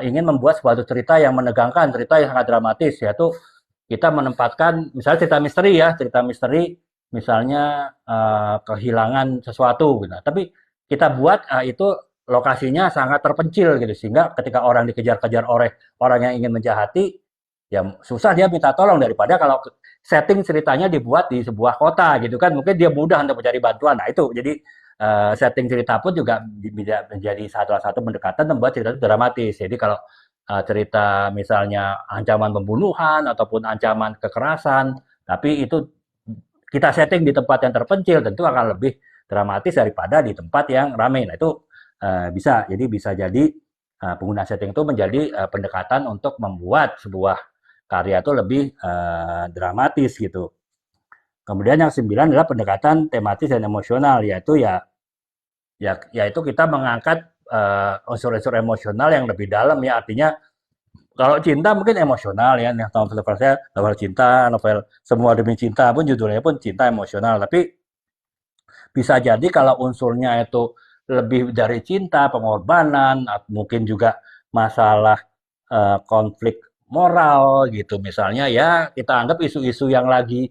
ingin membuat suatu cerita yang menegangkan, cerita yang sangat dramatis, yaitu kita menempatkan misalnya cerita misteri misalnya kehilangan sesuatu gitu. Tapi kita buat itu lokasinya sangat terpencil gitu sehingga ketika orang dikejar-kejar oleh orang yang ingin menjahati ya susah dia minta tolong daripada kalau setting ceritanya dibuat di sebuah kota gitu kan mungkin dia mudah untuk mencari bantuan. Nah itu jadi setting cerita pun juga bisa menjadi salah satu pendekatan membuat cerita itu dramatis. Jadi kalau cerita misalnya ancaman pembunuhan ataupun ancaman kekerasan, tapi itu kita setting di tempat yang terpencil tentu akan lebih dramatis daripada di tempat yang ramai. Nah itu bisa, jadi bisa jadi pengguna setting itu menjadi pendekatan untuk membuat sebuah karya itu lebih dramatis gitu. Kemudian yang 9 adalah pendekatan tematis dan emosional, yaitu kita mengangkat unsur-unsur emosional yang lebih dalam ya artinya kalau cinta mungkin emosional ya, novel saya novel cinta, novel Semua Demi Cinta pun judulnya pun cinta emosional. Tapi bisa jadi kalau unsurnya itu lebih dari cinta, pengorbanan, mungkin juga masalah konflik moral gitu. Misalnya ya kita anggap isu-isu yang lagi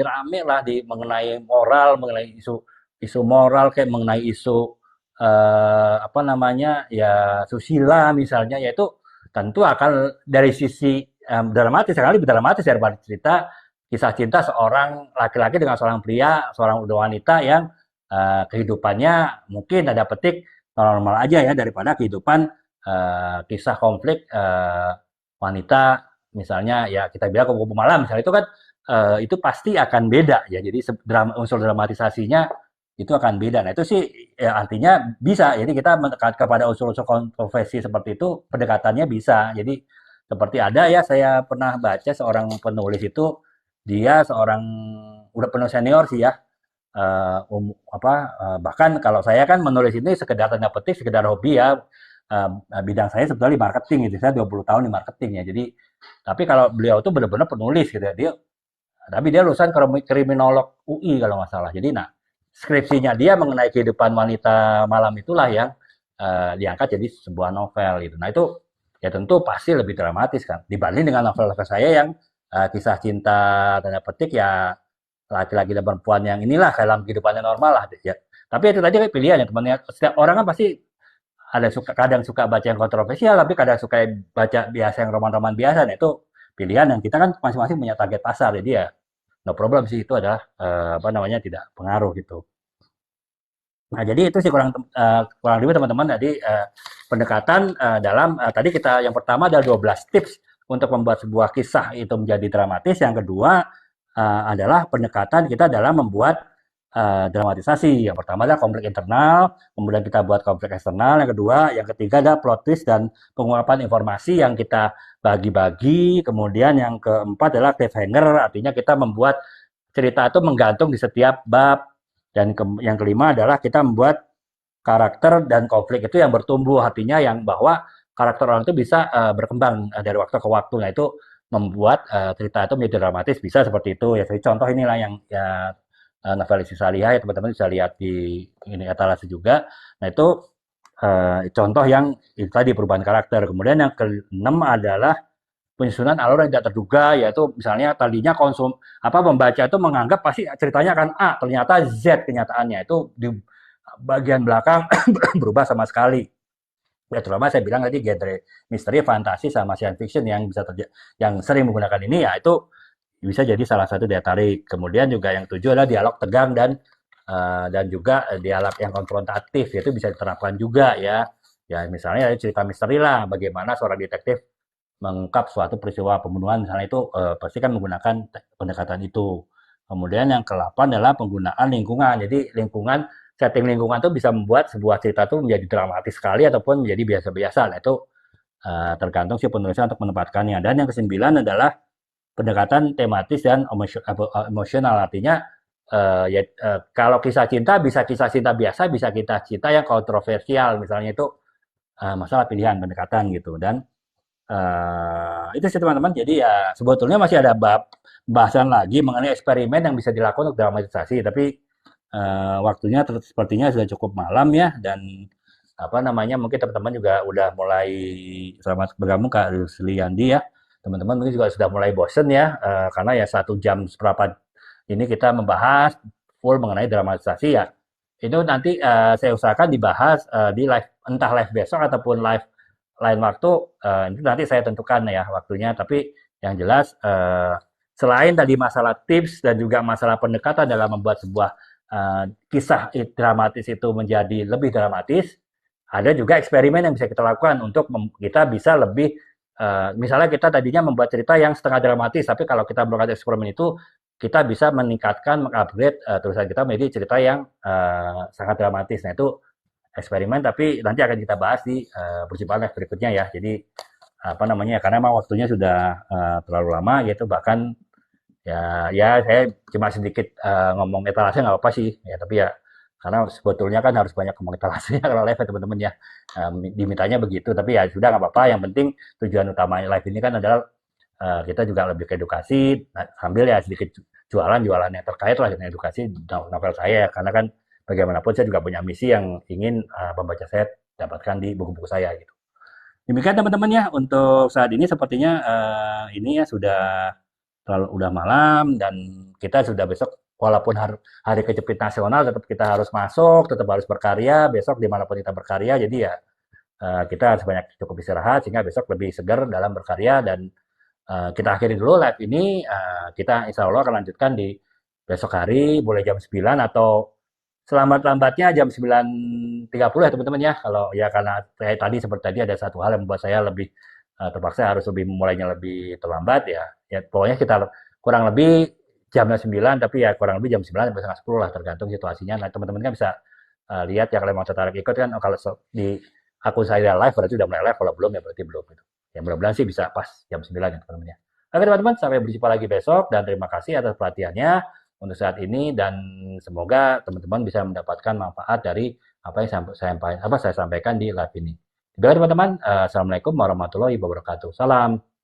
rame lah di mengenai moral, mengenai isu moral kayak mengenai isu apa namanya ya susila misalnya, yaitu tentu akan dari sisi dramatis sekali lebih dramatis daripada cerita kisah cinta seorang laki-laki dengan seorang pria, seorang wanita yang kehidupannya mungkin ada petik normal aja ya daripada kehidupan kisah konflik wanita misalnya ya kita bilang kupu-kupu malam misalnya itu kan itu pasti akan beda ya. Jadi unsur dramatisasinya itu akan beda. Nah itu sih ya artinya bisa. Jadi kita mendekat kepada unsur-unsur kontroversi seperti itu pendekatannya bisa. Jadi seperti ada ya saya pernah baca seorang penulis itu dia seorang udah penulis senior sih ya. Bahkan kalau saya kan menulis ini sekedar tanda petik, sekedar hobi ya. Bidang saya sebetulnya di marketing gitu. Saya 20 tahun di marketing ya. Jadi tapi kalau beliau tuh benar-benar penulis gitu ya. Tapi dia lulusan kriminolog UI kalau nggak salah. Jadi nah skripsinya dia mengenai kehidupan wanita malam itulah yang diangkat jadi sebuah novel gitu. Nah itu ya tentu pasti lebih dramatis kan dibanding dengan novel-novel saya yang kisah cinta tanda petik ya laki-laki dan perempuan yang inilah dalam kehidupannya normal lah ya. Tapi itu tadi kayak pilihan ya teman-teman. Setiap orang kan pasti ada kadang suka baca yang kontroversial, tapi kadang suka baca biasa yang roman-roman biasa. Nah itu pilihan yang kita kan masing-masing punya target pasar, jadi ya no problem sih itu adalah apa namanya tidak pengaruh gitu. Nah jadi itu sih kurang lebih teman-teman tadi pendekatan dalam tadi kita yang pertama ada 12 tips untuk membuat sebuah kisah itu menjadi dramatis. Yang kedua adalah pendekatan kita dalam membuat dramatisasi. Yang pertama adalah konflik internal, kemudian kita buat konflik eksternal. Yang kedua, yang ketiga ada plot twist dan pengungkapan informasi yang kita bagi-bagi. Kemudian yang keempat adalah cliffhanger, artinya kita membuat cerita itu menggantung di setiap bab. Dan yang kelima adalah kita membuat karakter dan konflik itu yang bertumbuh, artinya yang bahwa karakter orang itu bisa berkembang dari waktu ke waktu. Nah itu membuat cerita itu menjadi dramatis bisa seperti itu ya. Jadi contoh inilah yang ya novelis Salihah ya teman-teman bisa lihat di ini etalase juga. Nah itu contoh yang itu tadi perubahan karakter. Kemudian yang keenam adalah penyusunan alur yang tidak terduga, yaitu misalnya tadinya pembaca itu menganggap pasti ceritanya akan A, ternyata Z kenyataannya itu di bagian belakang berubah sama sekali. Ya terutama saya bilang tadi genre misteri, fantasi sama science fiction yang yang sering menggunakan ini ya itu bisa jadi salah satu daya tarik. Kemudian juga yang tujuh adalah dialog tegang dan juga dialog yang konfrontatif, itu bisa diterapkan juga ya. Ya misalnya cerita misteri lah, bagaimana seorang detektif mengungkap suatu peristiwa pembunuhan misalnya itu pasti kan menggunakan pendekatan itu. Kemudian yang ke-8 adalah penggunaan lingkungan. Jadi setting lingkungan itu bisa membuat sebuah cerita itu menjadi dramatis sekali ataupun menjadi biasa-biasa. Nah itu tergantung si penulisnya untuk menempatkannya. Dan yang ke-9 adalah pendekatan tematis dan emosional. Artinya Kalau kisah cinta bisa kisah cinta biasa, bisa kisah cinta yang kontroversial, misalnya itu masalah pilihan pendekatan gitu. Dan itu sih teman-teman. Jadi ya sebetulnya masih ada bahasan lagi mengenai eksperimen yang bisa dilakukan untuk dramatisasi, tapi waktunya sepertinya sudah cukup malam ya. Dan apa namanya, mungkin teman-teman juga udah mulai, selamat bergabung Kak Rusliandi ya. Teman-teman mungkin juga sudah mulai bosen ya, karena ya 1 jam seperempat ini kita membahas full mengenai dramatisasi ya. Itu nanti saya usahakan dibahas di live, entah live besok ataupun live lain waktu, itu nanti saya tentukan ya waktunya. Tapi yang jelas selain tadi masalah tips dan juga masalah pendekatan dalam membuat sebuah kisah dramatis itu menjadi lebih dramatis, ada juga eksperimen yang bisa kita lakukan untuk kita bisa lebih, misalnya kita tadinya membuat cerita yang setengah dramatis, tapi kalau kita melakukan eksperimen itu, kita bisa meningkatkan, mengupgrade tulisan kita menjadi cerita yang sangat dramatis. Nah itu eksperimen, tapi nanti akan kita bahas di perjumpaan live berikutnya ya. Jadi apa namanya, karena memang waktunya sudah terlalu lama gitu, bahkan ya saya cuma sedikit ngomong etalase nggak apa-apa sih ya, tapi ya karena sebetulnya kan harus banyak ngomong etalasenya kalau live ya teman-teman ya. Dimintanya begitu, tapi ya sudah nggak apa-apa. Yang penting tujuan utama live ini kan adalah kita juga lebih ke edukasi, sambil ya sedikit jualan-jualan yang terkait lah dengan edukasi novel saya, karena kan bagaimanapun saya juga punya misi yang ingin pembaca saya dapatkan di buku-buku saya gitu. Demikian teman-teman ya untuk saat ini, sepertinya ini ya sudah terlalu udah malam, dan kita sudah besok, walaupun hari kejepit nasional, tetap kita harus masuk, tetap harus berkarya besok dimanapun kita berkarya. Jadi ya kita harus banyak cukup istirahat sehingga besok lebih segar dalam berkarya. Dan kita akhiri dulu live ini. Kita insya Allah akan lanjutkan di besok hari, boleh jam 9 atau selambat-lambatnya jam 9.30 ya teman-teman ya. Kalau ya karena saya tadi seperti tadi ada satu hal yang membuat saya lebih terpaksa harus lebih mulainya lebih terlambat ya. Ya pokoknya kita kurang lebih jam 9, tapi ya kurang lebih jam 9 sampai setengah 10 lah, tergantung situasinya. Nah teman-teman kan bisa lihat ya, kalau mau tertarik ikut kan, kalau di akun saya live berarti udah mulai live, kalau belum ya berarti belum gitu. Ya mudah-mudahan sih bisa pas jam 9 ya teman-teman ya. Oke teman-teman, sampai berjumpa lagi besok, dan terima kasih atas perhatiannya untuk saat ini, dan semoga teman-teman bisa mendapatkan manfaat dari apa yang saya sampaikan di live ini. Baik teman-teman, assalamualaikum warahmatullahi wabarakatuh. Salam.